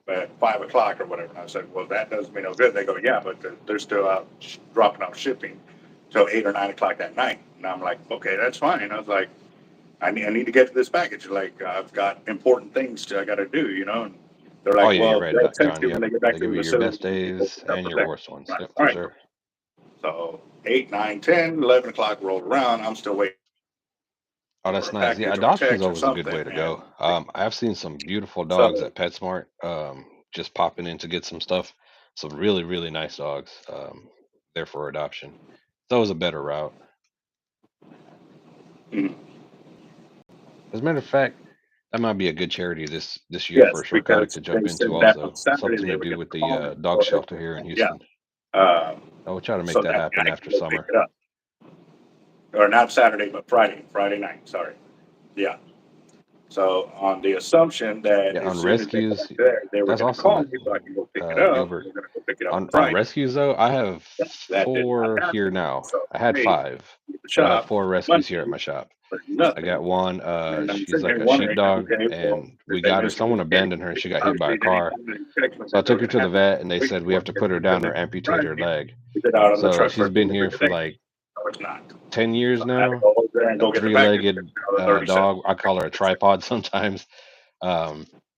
at 5 o'clock or whatever. And I said, well, that does me no good. They go, yeah, but they're still out dropping off shipping till 8 or 9 o'clock that night. And I'm like, okay, that's fine. I was like, I need to get to this package. Like, I've got important things I got to do, you know. And they're Oh like, yeah, you're well, right, they'll text John. you when Yep, they get back they to give the you your facility. best days and your worst ones. Right. Yep, All for right. sure. So 8, 9, 10, 11 o'clock rolled around. I'm still waiting Oh, for that's a nice. Yeah, package or a adoption's text or always a good something. way to And go. I've seen some beautiful dogs so, at PetSmart. Just popping in to get some stuff. Some really, really nice dogs. There for adoption. That was a better route. mm, As a matter of fact, that might be a good charity this year for yes, a short product because to they jump into said that on also. Saturday Something they to would do get with the the phone. dog shelter here in Yeah. Houston. Um, I will try to make so that that happen I after can go pick summer. it up. Or not Saturday, but Friday night. Sorry. Yeah. So on the assumption that Yeah, as on soon as they got rescues, there, they were that's going to awesome call that me so I can go pick it up. Gilbert. We're going to go pick it up On Friday. rescues though, I have That did not 4 here happen. now. So I had hey, 5, at the but I have shop 4 rescues here at Monday my shop. for I got nothing. one. And I'm She's sitting like here a wondering, sheepdog, okay, well, and if we they got her. Someone miscommunicated, abandoned her. She got hit by obviously a they didn't car. call me and text me and So I said they took were her going to to the have vet, and they wait said we for have it to to get put her down or delivered amputate her Friday. leg. Is it out on the So truck for she's been here delivery for today? like No, it's not. 10 years So I had to now. go over there and A go get the package. three-legged It's now the 37. dog. I call her a tripod sometimes.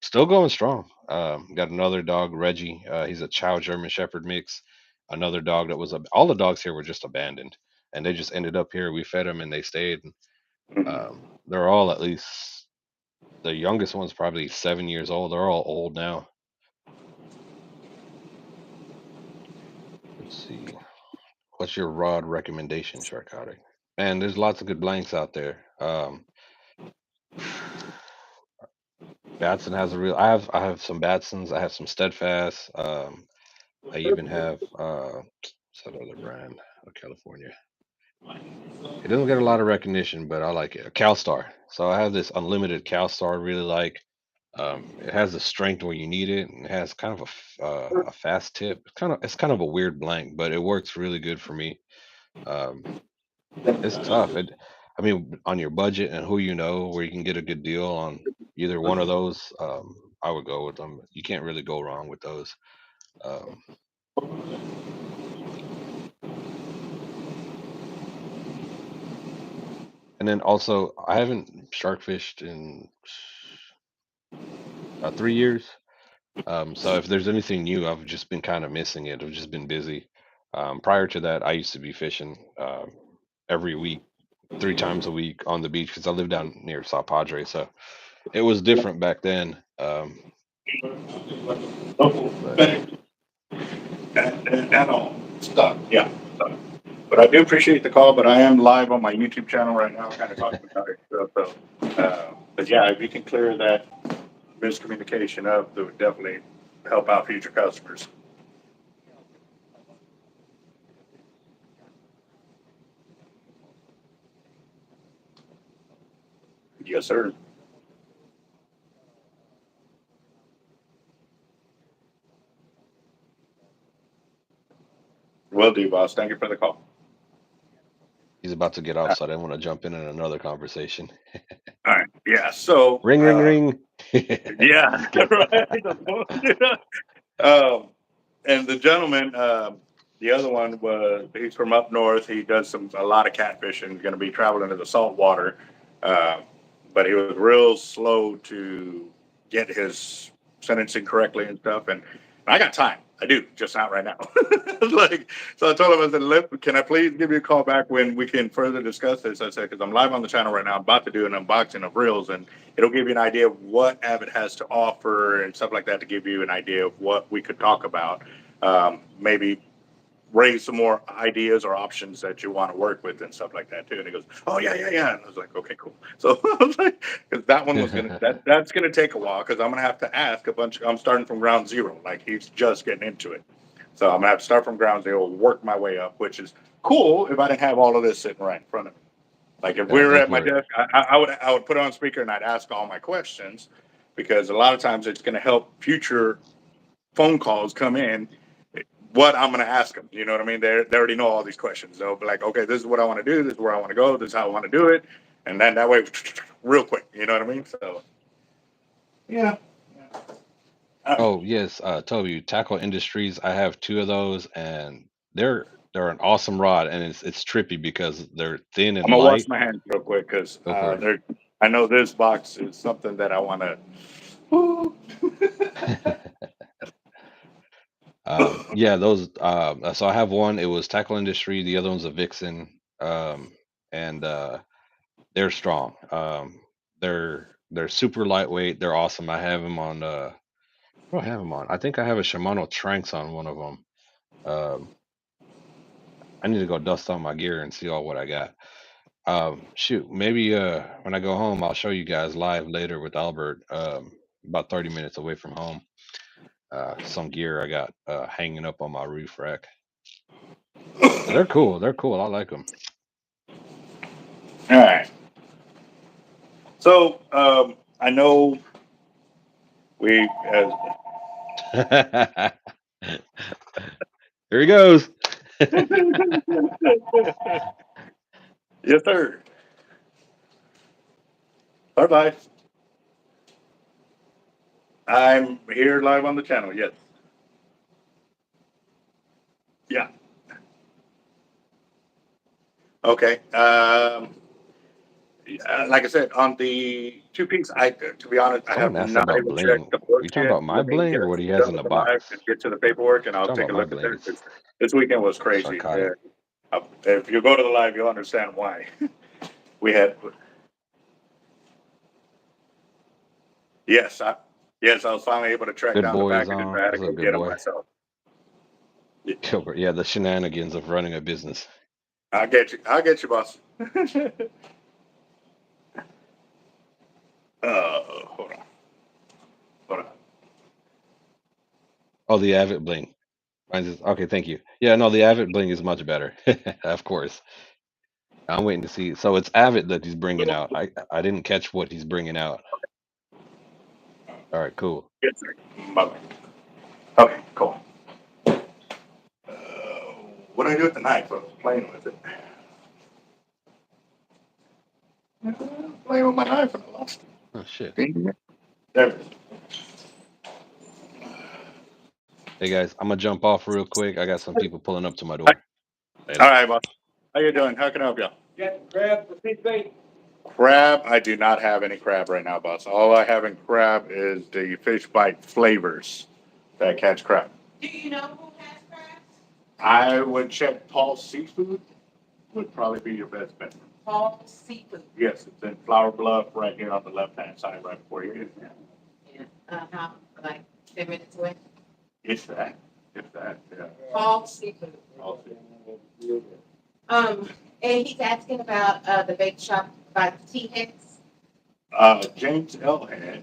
Still going strong. Got another dog, Reggie. He's a Chow German Shepherd mix. Another dog that was all the dogs here were just abandoned, and they just ended up here. We fed them and they stayed. Mhm. They're all at least the youngest one's probably 7 years old. They're all old now. Let's see. What's your rod recommendation, Sharkotic? Man, there's lots of good blanks out there. Batson has a real. I have some Batsons. I have some Steadfast. I even have what's that other brand out of California. It doesn't get a lot of recognition, but I like it. A CalStar. So I have this unlimited CalStar. I really like. It has the strength where you need it, and it has kind of a fast tip. It's kind of a weird blank, but it works really good for me. Um, it's tough. I mean, on your budget and who you know, where you can get a good deal on either one of those, I would go with them. You can't really go wrong with those. Um, and then also, I haven't shark fished in 3 years. So if there's anything new, I've just been kind of missing it. I've just been busy. Prior to that, I used to be fishing every week, 3 times a week on the beach because I live down near South Padre. So it was different back then. But That all stuff. Yeah. Stuff. But I do appreciate the call. But I am live on my YouTube channel right now, kind of talking about it. But yeah, if you can clear that miscommunication up, that would definitely help out future customers. Yes, sir. Will do, boss. Thank you for the call. he's about to get off, so I didn't want to jump in another conversation. All right. Yeah. So, Ring, ring, ring. yeah, Just kidding. right. And the gentleman, the other one was he's from up north. He does a lot of catfishing. He's going to be traveling to the salt water, uh, but he was real slow to get his sentencing correctly and stuff. And I got time. I do, just not right now. Like, so I told him, I said, can I please give you a call back when we can further discuss this? I said, because I'm live on the channel right now. I'm about to do an unboxing of reels, and it'll give you an idea of what Avid has to offer and stuff like that to give you an idea of what we could talk about. Maybe raise some more ideas or options that you want to work with and stuff like that too. And he goes, "Oh yeah, yeah, yeah." And I was like, "Okay, cool." So I was like, because that one was that's gonna take a while because I'm gonna have to ask a bunch. I'm starting from ground zero. Like he's just getting into it, so I'm gonna have to start from ground zero, work my way up, which is cool if I didn't have all of this sitting right in front of me. Like if we Yeah, were go at my for it. desk, I would put it on speaker and I'd ask all my questions because a lot of times it's going to help future phone calls come in. What I'm going to ask them, you know what I mean? They already know all these questions. They'll be like, okay, this is what I want to do. This is where I want to go. This is how I want to do it. and then that way, real quick. You know what I mean? So yeah. Oh yes, Toby, Tackle Industries. I have two of those, and they're an awesome rod, and it's trippy because they're thin I'm and gonna wash light. my hands real quick because Go for there. I know this box is something that I want to. it. Yeah, those. So I have one. It was Tackle Industry. The other one's a Vixen. And they're strong. They're super lightweight. They're awesome. I have them on. What do I have them on? I think I have a Shimano Tranks on one of them. Um, I need to go dust on my gear and see all what I got. Shoot, maybe when I go home, I'll show you guys live later with Albert. About 30 minutes away from home. Some gear I got hanging up on my roof rack. They're cool. They're cool. I like them. All right. So I know we. Here he goes. Yes, sir. Bye bye. I'm here live on the channel. Yes. Yeah. Okay. Like I said, on the two piece, to be honest, I have Someone asked not about even bling. checked the You books talking yet. about my Let me bling get or what he has done in with the the live box? and get to the paperwork, and You I'll talking take a about my look at bling? that. It's This weekend was crazy. Sharkonic. If you go to the live, you'll understand why. We had, yes, yes, I was finally able to track Good down the boy is packages. on. I had to What's go up, good get them boy? myself. Gilbert. Yeah, the shenanigans of running a business. I'll get you. I'll get you, boss. Hold on. Hold on. Oh, the Avid bling. Mine's is, okay, thank you. Yeah, no, the Avid bling is much better. Of course. I'm waiting to see. So it's Avid that he's bringing out. I didn't catch what he's bringing out. All right, cool. Yes, sir. Bye-bye. Okay, cool. What do I do with the knife? I was playing with it. Playing with my knife and I lost Oh shit. it. There it is. Hey guys, I'm gonna jump off real quick. I got some people pulling up to my door. All Later. right, boss. How you doing? How can I help you? Get crab for big bait. Crab, I do not have any crab right now, boss. All I have in crab is the fish bite flavors that catch crab. Do you know who has crabs? I would check Paul Seafood. Would probably be your best bet. Paul Seafood. Yes, it's in Flower Bluff, right here on the left-hand side, right before you get there. Yeah. How, like 10 minutes away? It's that. It's that. Yeah. Paul Seafood. Paul Seafood. And he's asking about the bake shop by T-Hex. James Elhead.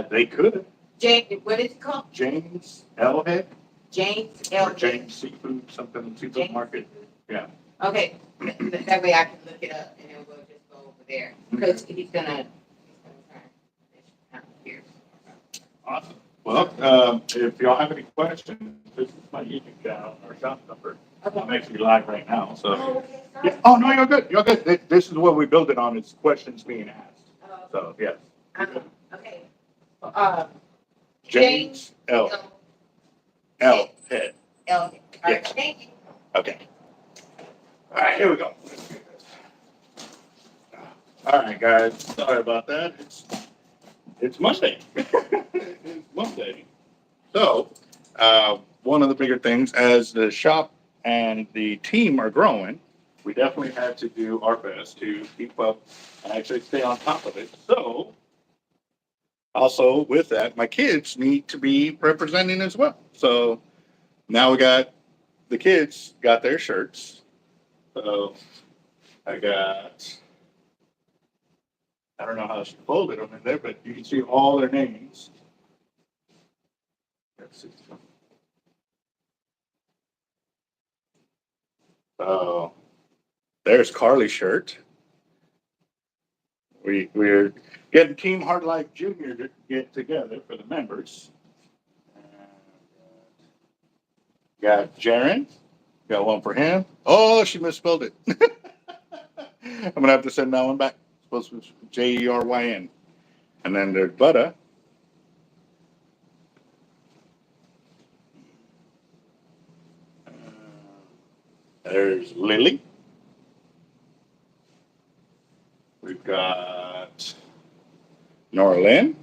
They could. James, what is it called? James Elhead James or L. James Seafood, something seafood James market. Yeah. Okay, that way I can look it up and then we'll just go over there. Because he's gonna try this out here. Awesome. Well, if y'all have any questions, this is my YouTube channel or shop number. I'm actually live right now, so. Oh, okay, Yeah. sorry. Oh no, you're good. You're good. This is what we build it on. Is questions being asked. So yes. Okay. James L. Head. L. All right, Yes. thank you. Okay. All right. Here we go. All right, guys. Sorry about that. It's Monday. It's Monday. So, one of the bigger things as the shop and the team are growing, we definitely had to do our best to keep up and actually stay on top of it. So, also with that, my kids need to be representing as well. So now we got the kids got their shirts. So I don't know how she folded them in there, but you can see all their names. So there's Carly's shirt. We're getting Team Hard Life Junior to get together for the members. Got Jaron. Got one for him. Oh, she misspelled it. I'm gonna have to send that one back. It's supposed to be Jeryn. And then there's Butter. There's Lily. We've got Nora Lynn.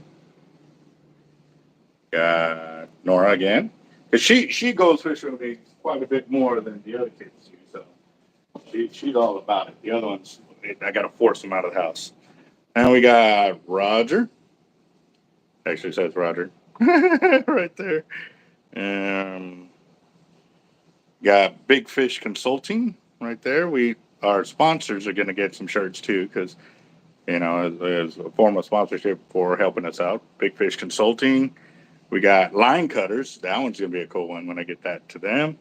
Got Nora again. Because she goes fishing with me quite a bit more than the other kids do. So she's all about it. The other ones, I got to force them out of the house. And we got Roger. Actually says Roger. Right there. Got Big Fish Consulting right there. Our sponsors are going to get some shirts too, because as a form of sponsorship for helping us out. Big Fish Consulting. We got Line Cutters. That one's going to be a cool one when I get that to them.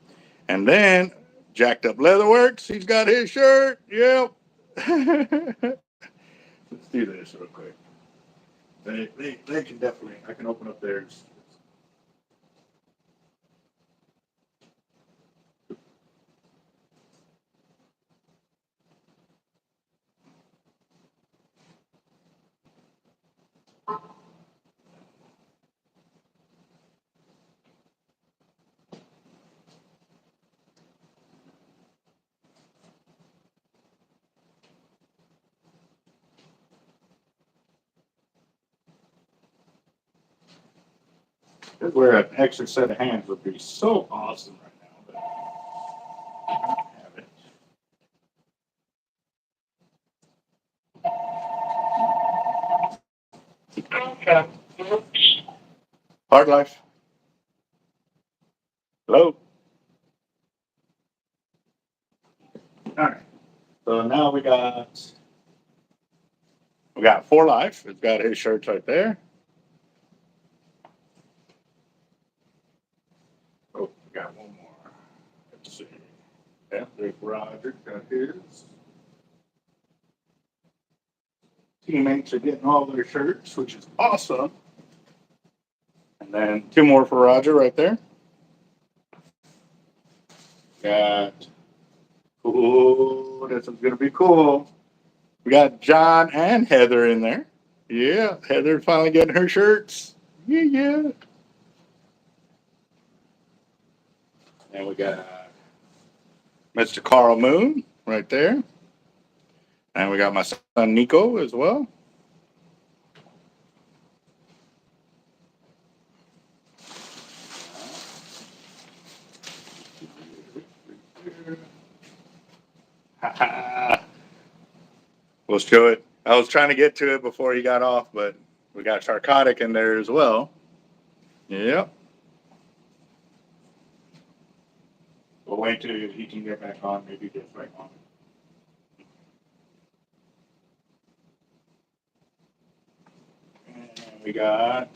And then Jacked Up Leatherworks. He's got his shirt. Yep. Let's do this real quick. They can definitely. I can open up theirs. Just where an extra set of hands would be so awesome right now, but I don't have it. Hard life. Hello. All right. So now we got 4 Life. It's got his shirts right there. Oh, we got one more. Let's see. Yeah, there's Roger. Got his. Teammates are getting all their shirts, which is awesome. And then 2 more for Roger right there. Got. Oh, this is gonna be cool. We got John and Heather in there. Yeah, Heather finally getting her shirts. Yeah. And we got Mr. Carl Moon right there. And we got my son Nico as well. We'll show it. I was trying to get to it before he got off, but we got Shark.Eric in there as well. Yep. We'll wait till he can get back on. Maybe get back on. And we got.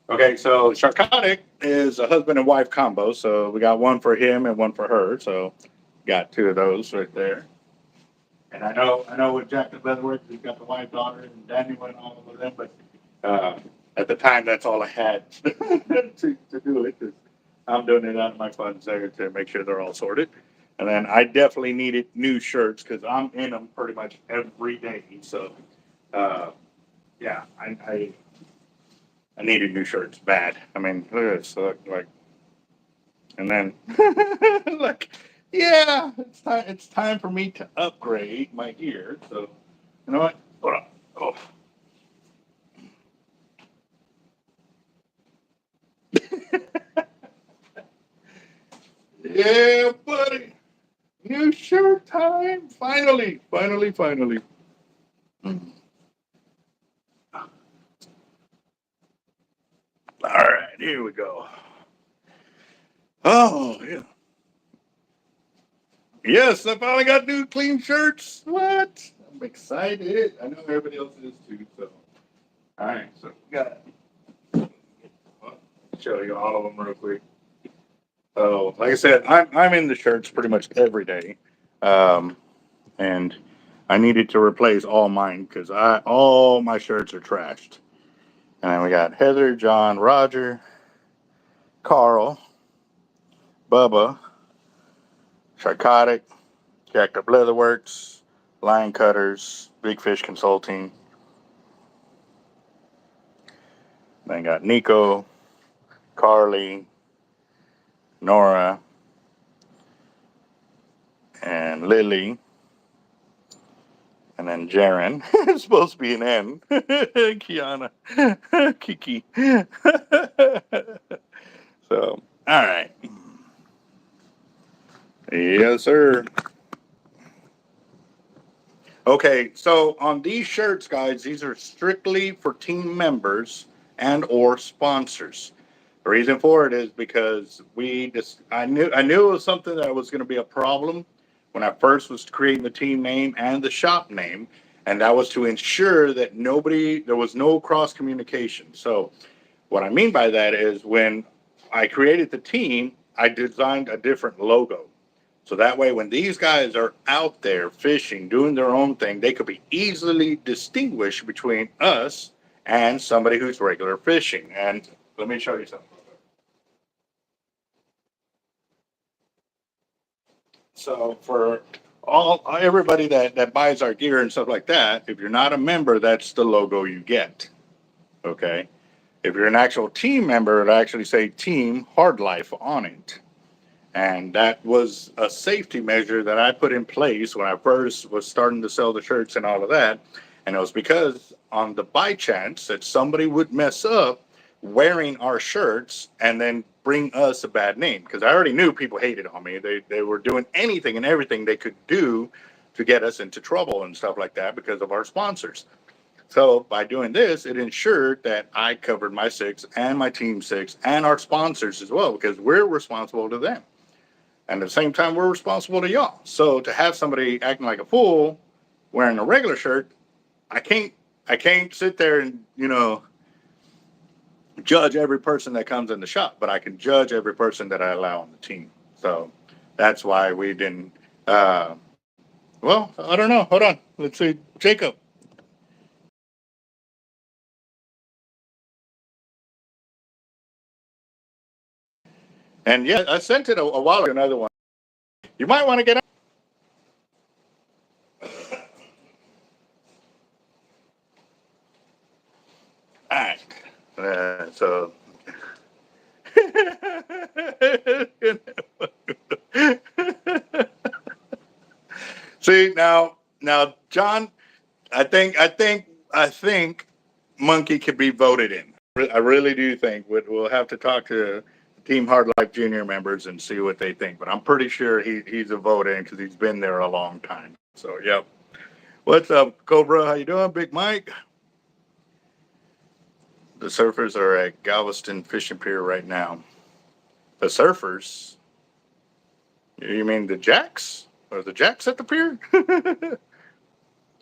Okay, so Shark.Eric is a husband and wife combo. So we got one for him and one for her. So got 2 of those right there. And I know with Jack the Leatherworks, we've got the wife, daughter, and Daniel and all of them, but at the time, that's all I had to do it. Cause I'm doing it out of my funds there to make sure they're all sorted. And then I definitely needed new shirts because I'm in them pretty much every day. So, yeah, I needed new shirts bad. I mean, look at this, like, and then like, yeah, it's time for me to upgrade my gear. So, you know what? Hold on. Oh. Yeah, buddy. New shirt time. Finally. All right, here we go. Oh, yeah. Yes, I finally got new clean shirts. What? I'm excited. I know everybody else is too. So, all right. So, we got. I'll show you all of them real quick. So, like I said, I'm in the shirts pretty much every day, and I needed to replace all mine because all my shirts are trashed. And then we got Heather, John, Roger, Carl, Bubba, Shark.Eric, Jacked Up Leatherworks, Line Cutters, Big Fish Consulting. Then got Nico, Carly, Nora, and Lily. And then Jaren. It's supposed to be an N. Kiana. Kiki. So, all right. Yes, sir. Okay, so on these shirts, guys, these are strictly for team members and or sponsors. The reason for it is because I knew it was something that was going to be a problem when I first was creating the team name and the shop name, and that was to ensure that there was no cross communication. So what I mean by that is when I created the team, I designed a different logo. So that way, when these guys are out there fishing, doing their own thing, they could be easily distinguished between us and somebody who's regular fishing. And let me show you something. So for everybody that buys our gear and stuff like that, if you're not a member, that's the logo you get. Okay. If you're an actual team member, it'll actually say Team Hard Life on it. And that was a safety measure that I put in place when I first was starting to sell the shirts and all of that. And it was because on the by chance that somebody would mess up wearing our shirts and then bring us a bad name. Because I already knew people hated on me. They were doing anything and everything they could do to get us into trouble and stuff like that because of our sponsors. So by doing this, it ensured that I covered my six and my team six and our sponsors as well, because we're responsible to them. And at the same time, we're responsible to y'all. So to have somebody acting like a fool wearing a regular shirt, I can't sit there and, judge every person that comes in the shop, but I can judge every person that I allow on the team. So that's why we didn't, well, I don't know. Hold on. Let's see. Jacob. And yeah, I sent it a while ago, another one. You might want to get out. All right. So. See now, John. I think Monkey could be voted in. I really do think we'll have to talk to Team Hard Life Junior members and see what they think. But I'm pretty sure he's a vote in because he's been there a long time. So yep. What's up, Cobra? How you doing, Big Mike? The surfers are at Galveston Fishing Pier right now. The surfers? You mean the jacks? Or the jacks at the pier?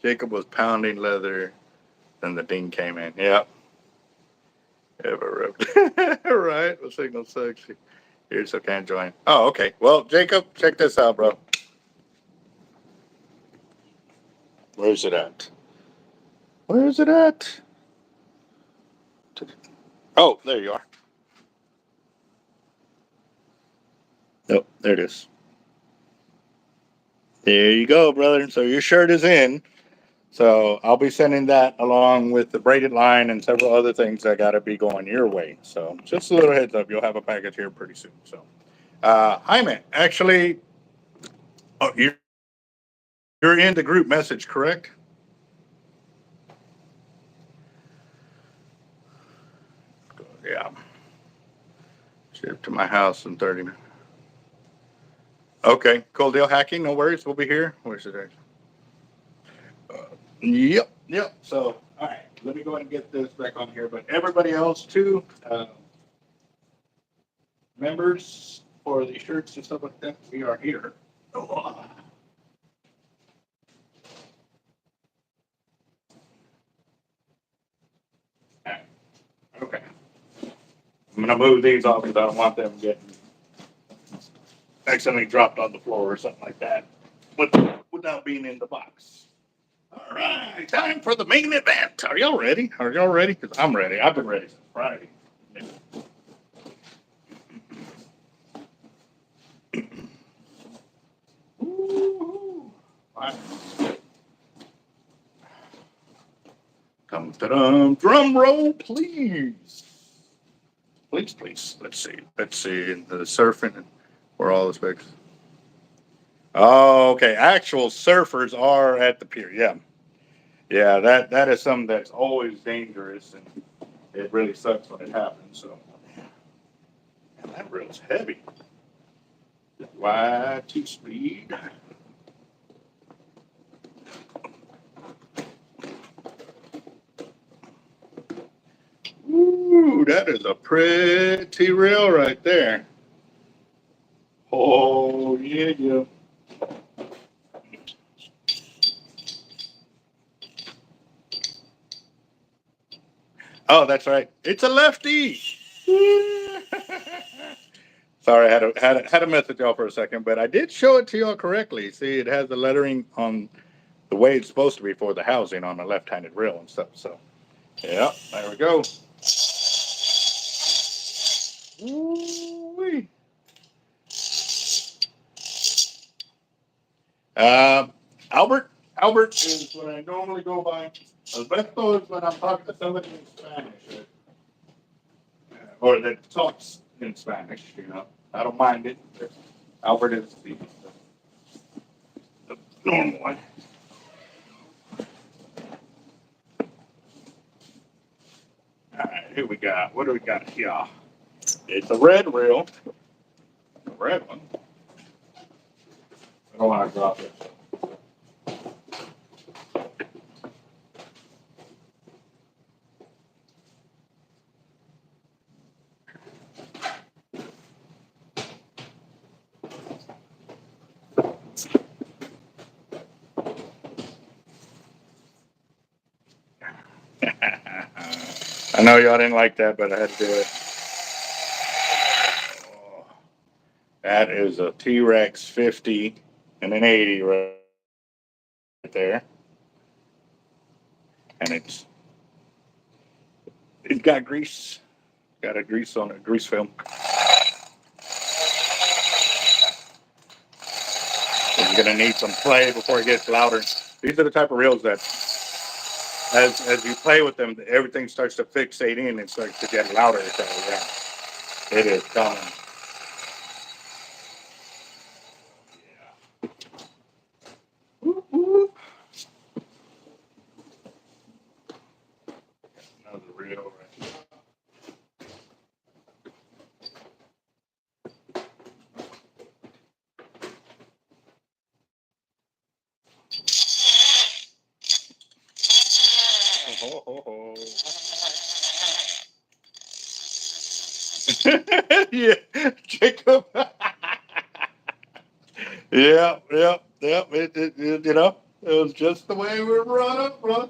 Jacob was pounding leather, then the ding came in. Yep. Ever ripped. Right. The signal sexy. Here, so can't join. Oh, okay. Well, Jacob, check this out, bro. Where's it at? Where is it at? Oh, there you are. Nope, there it is. There you go, brother. So your shirt is in. So I'll be sending that along with the braided line and several other things that got to be going your way. So just a little heads up, you'll have a package here pretty soon. So, Jaime, actually, oh, you're in the group message, correct? Yeah. Ship to my house in 30 minutes. Okay, cool deal. Hacking, no worries. We'll be here. Where's it at? Yep. So, all right, let me go ahead and get this back on here. But everybody else, too, members for the shirts and stuff like that, we are here. Oh. Okay. I'm going to move these off because I don't want them getting accidentally dropped on the floor or something like that without being in the box. All right, time for the main event. Are y'all ready? Because I'm ready. I've been ready since Friday. Ooh. All right. Drum roll, please. Please, please. Let's see. The surfing, where all the specs. Oh, okay. Actual surfers are at the pier. Yeah. Yeah, that is something that's always dangerous, and it really sucks when it happens. So, man, that reel's heavy. Y2 speed. Ooh, that is a pretty reel right there. Oh, yeah, yeah. Oh, that's right. It's a lefty. Sorry, I had to mess with y'all for a second, but I did show it to y'all correctly. See, it has the lettering on the way it's supposed to be for the housing on the left-handed reel and stuff. So, yeah, there we go. Ooh-wee. Albert is what I normally go by. Alberto is when I'm talking to somebody in Spanish, or that talks in Spanish. You know, I don't mind it. But Albert is the normal one. All right, here we got. What do we got here? It's a red reel. A red one. I don't want to drop it. I know y'all didn't like that, but I had to do it. Oh, that is a T-Rex 50 and an 80 right there. And it's got grease. Got a grease on it, grease film. So you're gonna need some play before it gets louder. These are the type of reels that, as you play with them, everything starts to fixate in and starts to get louder. So yeah, it is coming. Whoop, whoop. Another reel right here. Ho, ho, ho. Yeah, Jacob. Yeah. It, you know, it was just the way we were brought up, bro.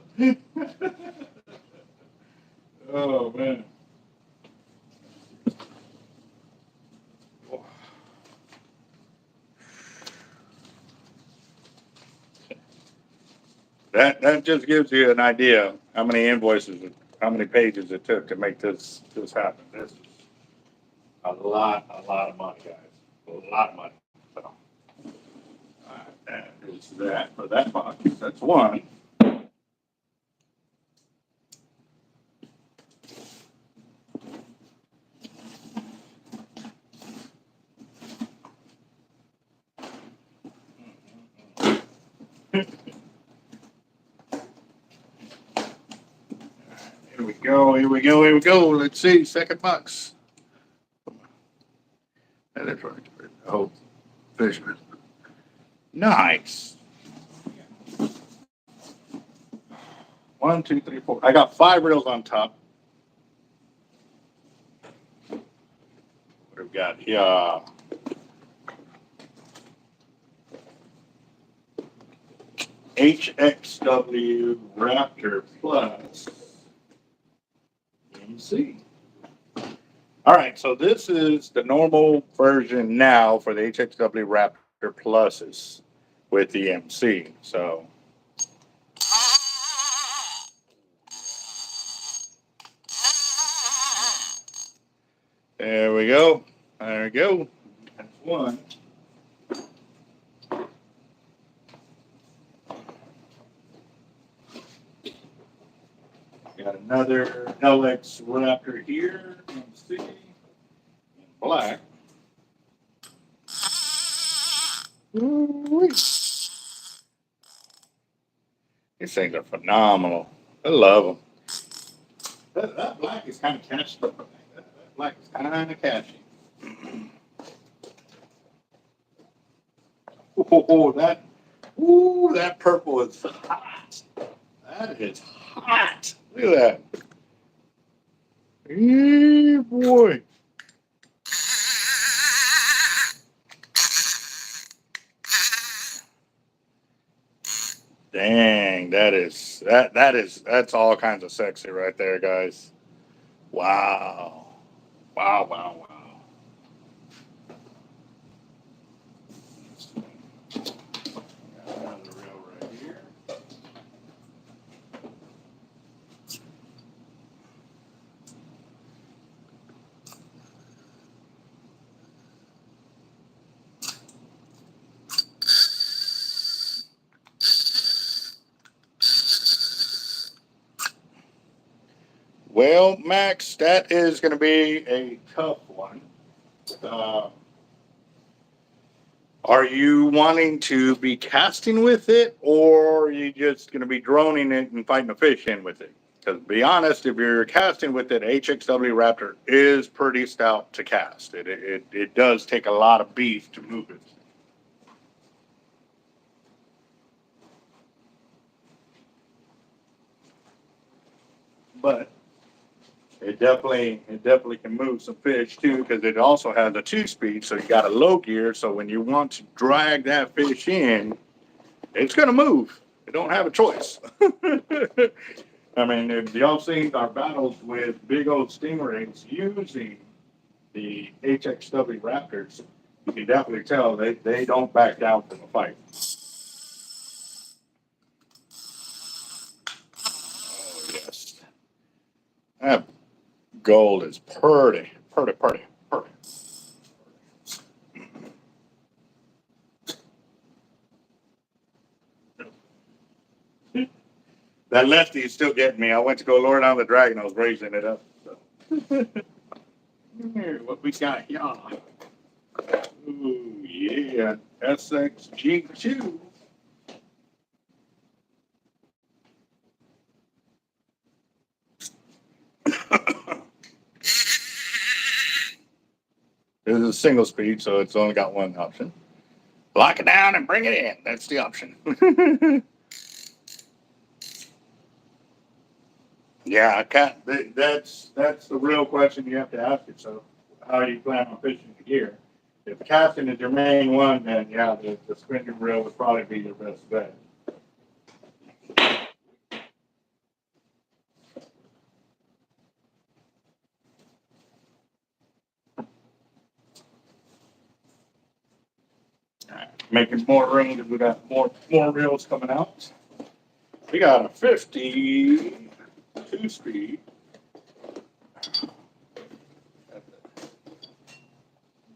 Oh man. That just gives you an idea how many invoices, how many pages it took to make this happen. This is a lot of money, guys. A lot of money. So, all right, that is that for that box. That's one. Here we go. Here we go. Here we go. Let's see. Second box. That is right. Oh, Fishman. Nice. 1, 2, 3, 4. I got 5 reels on top. What do we got here? HXW Raptor Plus MC. All right, so this is the normal version now for the HXW Raptor Pluses with the MC. So there we go. There we go. That's one. Got another LX Raptor here. Let's see. Black. Ooh-wee. These things are phenomenal. I love them. That black is kind of catchy. That black is kind of catchy. Oh, that purple is hot. That is hot. Look at that. Yeah, boy. Dang, that's all kinds of sexy right there, guys. Wow. Wow, wow, wow. Got another reel right here. Well, Max, that is going to be a tough one. Are you wanting to be casting with it, or are you just going to be droning it and fighting a fish in with it? Because to be honest, if you're casting with it, HXW Raptor is pretty stout to cast. It does take a lot of beef to move it. But it definitely can move some fish too, because it also has a 2-speed, so you got a low gear. So when you want to drag that fish in, it's gonna move. You don't have a choice. I mean, if y'all seen our battles with big old stingrays using the HXW Raptors, you can definitely tell they don't back down from a fight. Oh yes, that gold is pretty, pretty, pretty, pretty. That lefty is still getting me. I went to go lower down the dragon. I was raising it up. So. Here, what we got here? Ooh, yeah. SXG2. This is a single speed, so it's only got one option. Lock it down and bring it in. That's the option. Yeah, that's the real question you have to ask yourself. How do you plan on fishing the gear? If casting is your main one, then yeah, the spinning reel would probably be your best bet. Making more room because we got more reels coming out. We got a 52 speed.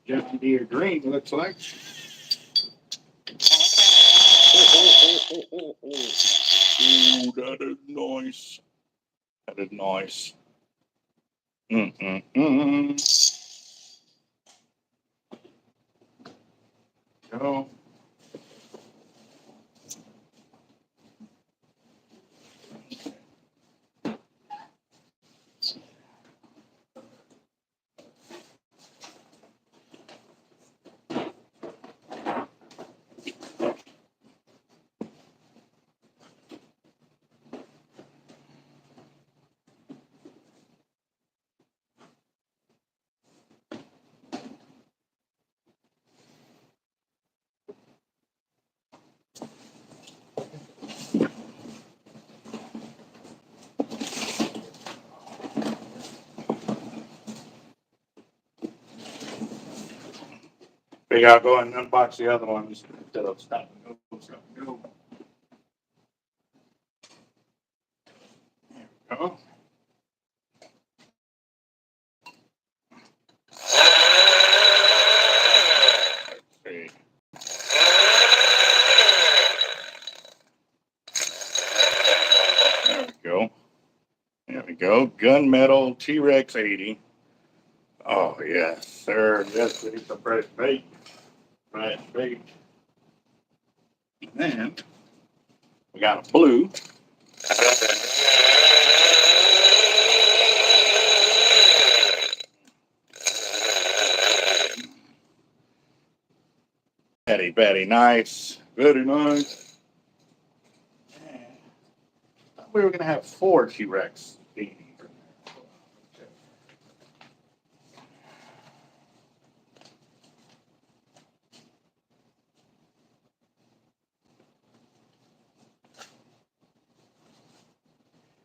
John Deere green looks like. Ooh, that is nice. That is nice. Go. Figure out go and unbox the other one just instead of stopping. Go. Go. Okay. There we go. Yeah, go. Gunmetal T-Rex 80. Oh, yes, sir. Yes, it's a fresh bait. Fresh bait. And then we got a blue. Very nice. Very nice. Thought we were going to have 4 T-Rex.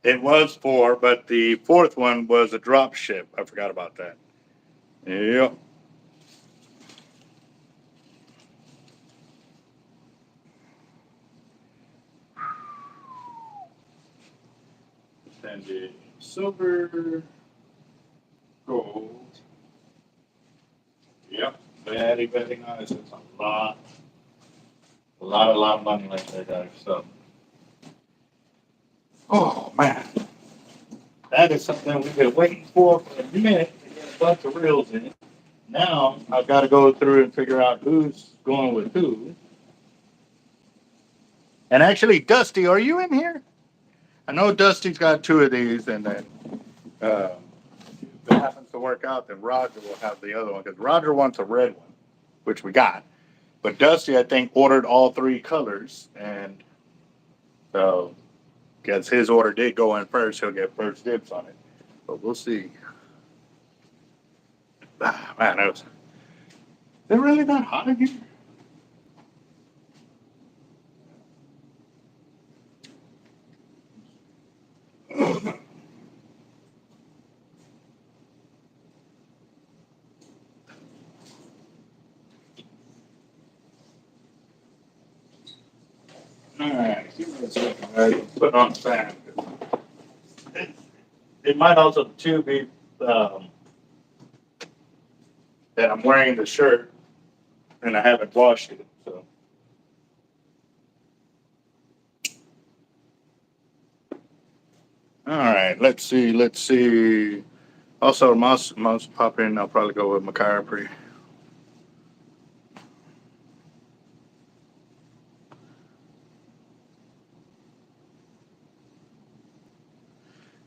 It was 4, but the 4th one was a drop ship. I forgot about that. Yep. Then the silver, gold. Yep. Very nice. It's a lot of money like that, guys. So, oh man, that is something we've been waiting for a minute to get a bunch of reels in. Now I've got to go through and figure out who's going with who. And actually, Dusty, are you in here? I know Dusty's got 2 of these, and then if it happens to work out, then Roger will have the other one because Roger wants a red one, which we got. But Dusty, I think, ordered all 3 colors, and so because his order did go in first, he'll get first dibs on it. But we'll see. Ah, man, they're really not hot in here. All right, see what it's looking like. Put on fan. It might also too be that I'm wearing the shirt and I haven't washed it. So. All right, let's see. Also, mouse pop in. I'll probably go with McCarthy.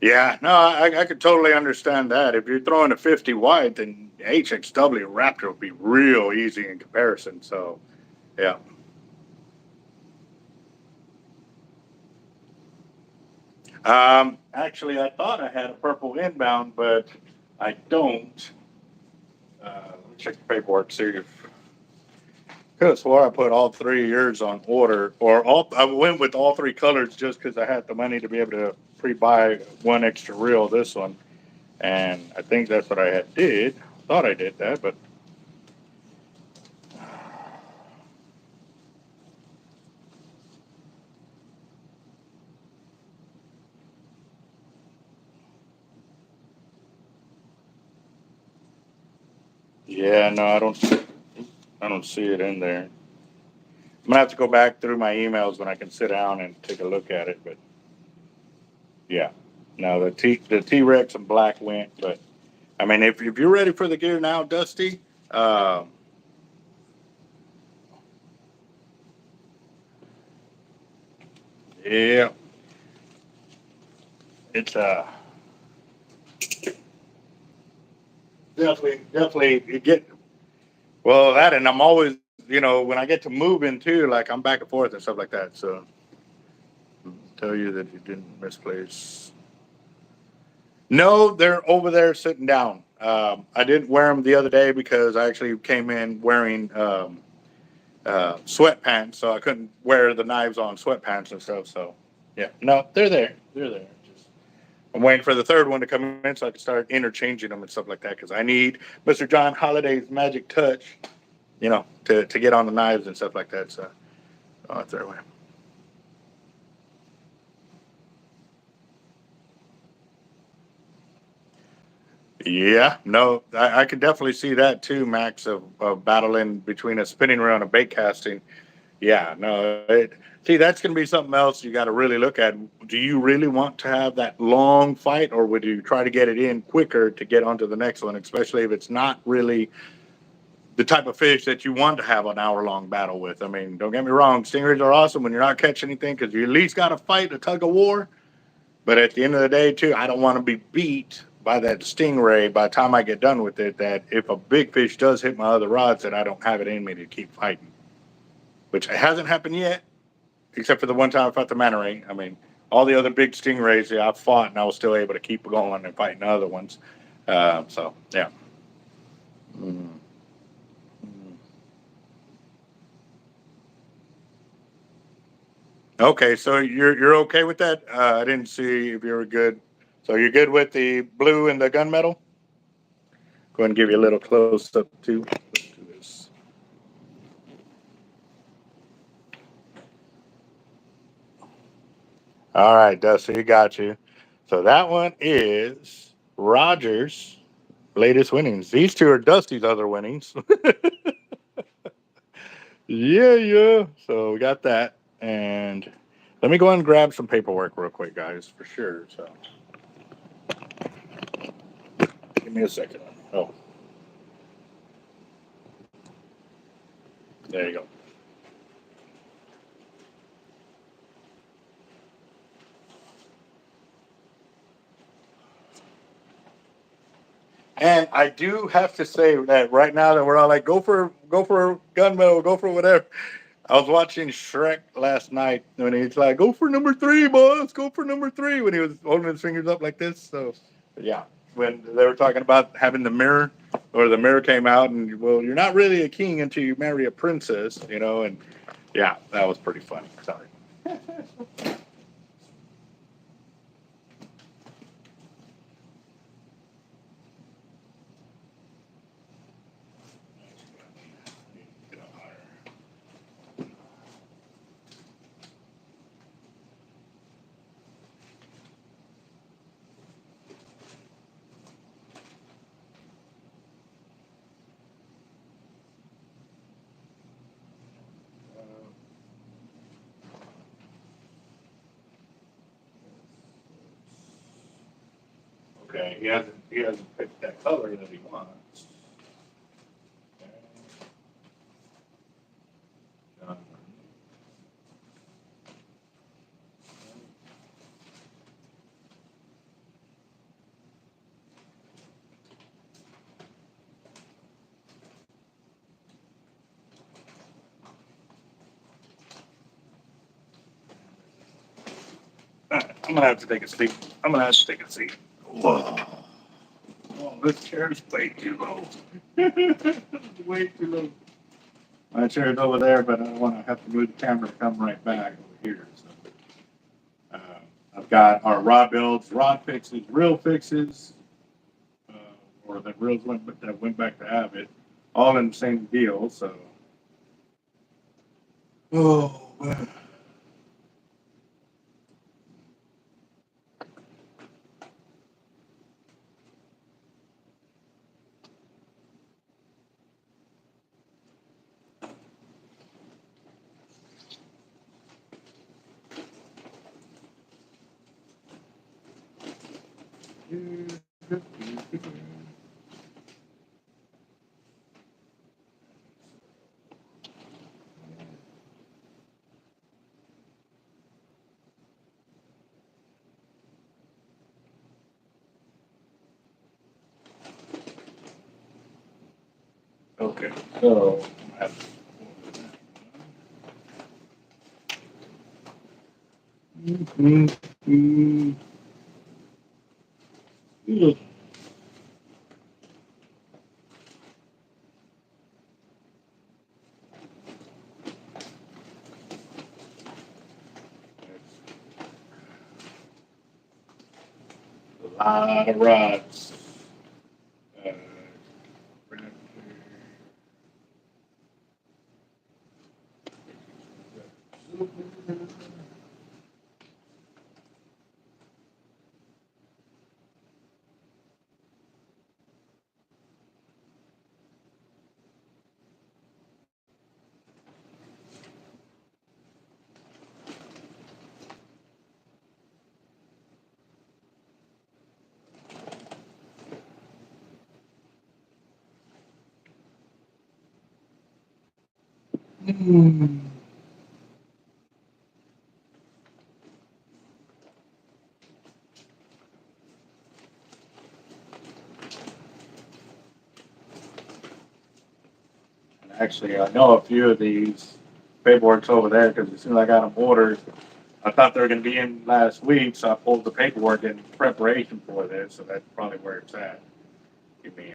Yeah, no, I could totally understand that. If you're throwing a 50 wide, then HXW Raptor would be real easy in comparison. So, yeah. Actually, I thought I had a purple inbound, but I don't. Let me check the paperwork, see if. Could have swore I put all 3 years on order, or I went with all 3 colors just because I had the money to be able to pre-buy 1 extra reel. This one. And I think that's what I had did. Thought I did that, but yeah, no, I don't see it in there. I'm gonna have to go back through my emails when I can sit down and take a look at it. But yeah, no, the T-Rex and black went. But I mean, if you're ready for the gear now, Dusty. Yeah, it's definitely you get well that, and I'm always when I get to moving too, like I'm back and forth and stuff like that. So I'll tell you that you didn't misplace. No, they're over there sitting down. I didn't wear them the other day because I actually came in wearing sweatpants, so I couldn't wear the knives on sweatpants and stuff. So yeah, no, they're there. They're there. I'm waiting for the 3rd one to come in so I can start interchanging them and stuff like that because I need Mr. John Holliday's magic touch, to get on the knives and stuff like that. So I'll throw away. Yeah, no, I could definitely see that too, Max, of battling between a spinning reel and a bait casting. Yeah, no. See, that's going to be something else you got to really look at. Do you really want to have that long fight, or would you try to get it in quicker to get onto the next one, especially if it's not really the type of fish that you want to have an hour-long battle with? I mean, don't get me wrong, stingrays are awesome when you're not catching anything because you at least got to fight a tug of war. But at the end of the day, too, I don't want to be beat by that stingray by the time I get done with it, that if a big fish does hit my other rods, that I don't have it in me to keep fighting. Which hasn't happened yet, except for the one time I fought the manta ray. I mean, all the other big stingrays, yeah, I fought and I was still able to keep going and fighting other ones. So, yeah. Mm. Okay, so you're okay with that? I didn't see if you were good. So you're good with the blue and the gunmetal? Go ahead and give you a little close up too. Let's do this. All right, Dusty, got you. So that one is Roger's latest winnings. These two are Dusty's other winnings. Yeah, yeah. So we got that. And let me go ahead and grab some paperwork real quick, guys, for sure. So give me a second. Oh, there you go. And I do have to say that right now that we're all like, go for gunmetal, go for whatever. I was watching Shrek last night when he's like, go for number 3, boss, go for number 3, when he was holding his fingers up like this. So, yeah, when they were talking about having the mirror, or the mirror came out, and, well, you're not really a king until you marry a princess, you know, and yeah, that was pretty funny. Sorry. Okay, he hasn't picked that color that he wants. Okay. I'm gonna have to take a seat. I'm gonna have to take a seat. Whoa. Oh, this chair is way too low. Way too low. My chair's over there, but I don't want to have to move the camera to come right back over here. So, uh, I've got our rod builds, rod fixes, reel fixes, uh, or the reels that went back to Avid, all in the same deal. So, oh, well. Okay, so I have a lot of rods. Uh, Actually, I know a few of these paperwork's over there because as soon as I got them ordered, I thought they were going to be in last week, so I pulled the paperwork in preparation for this, so that's probably where it's at. Give me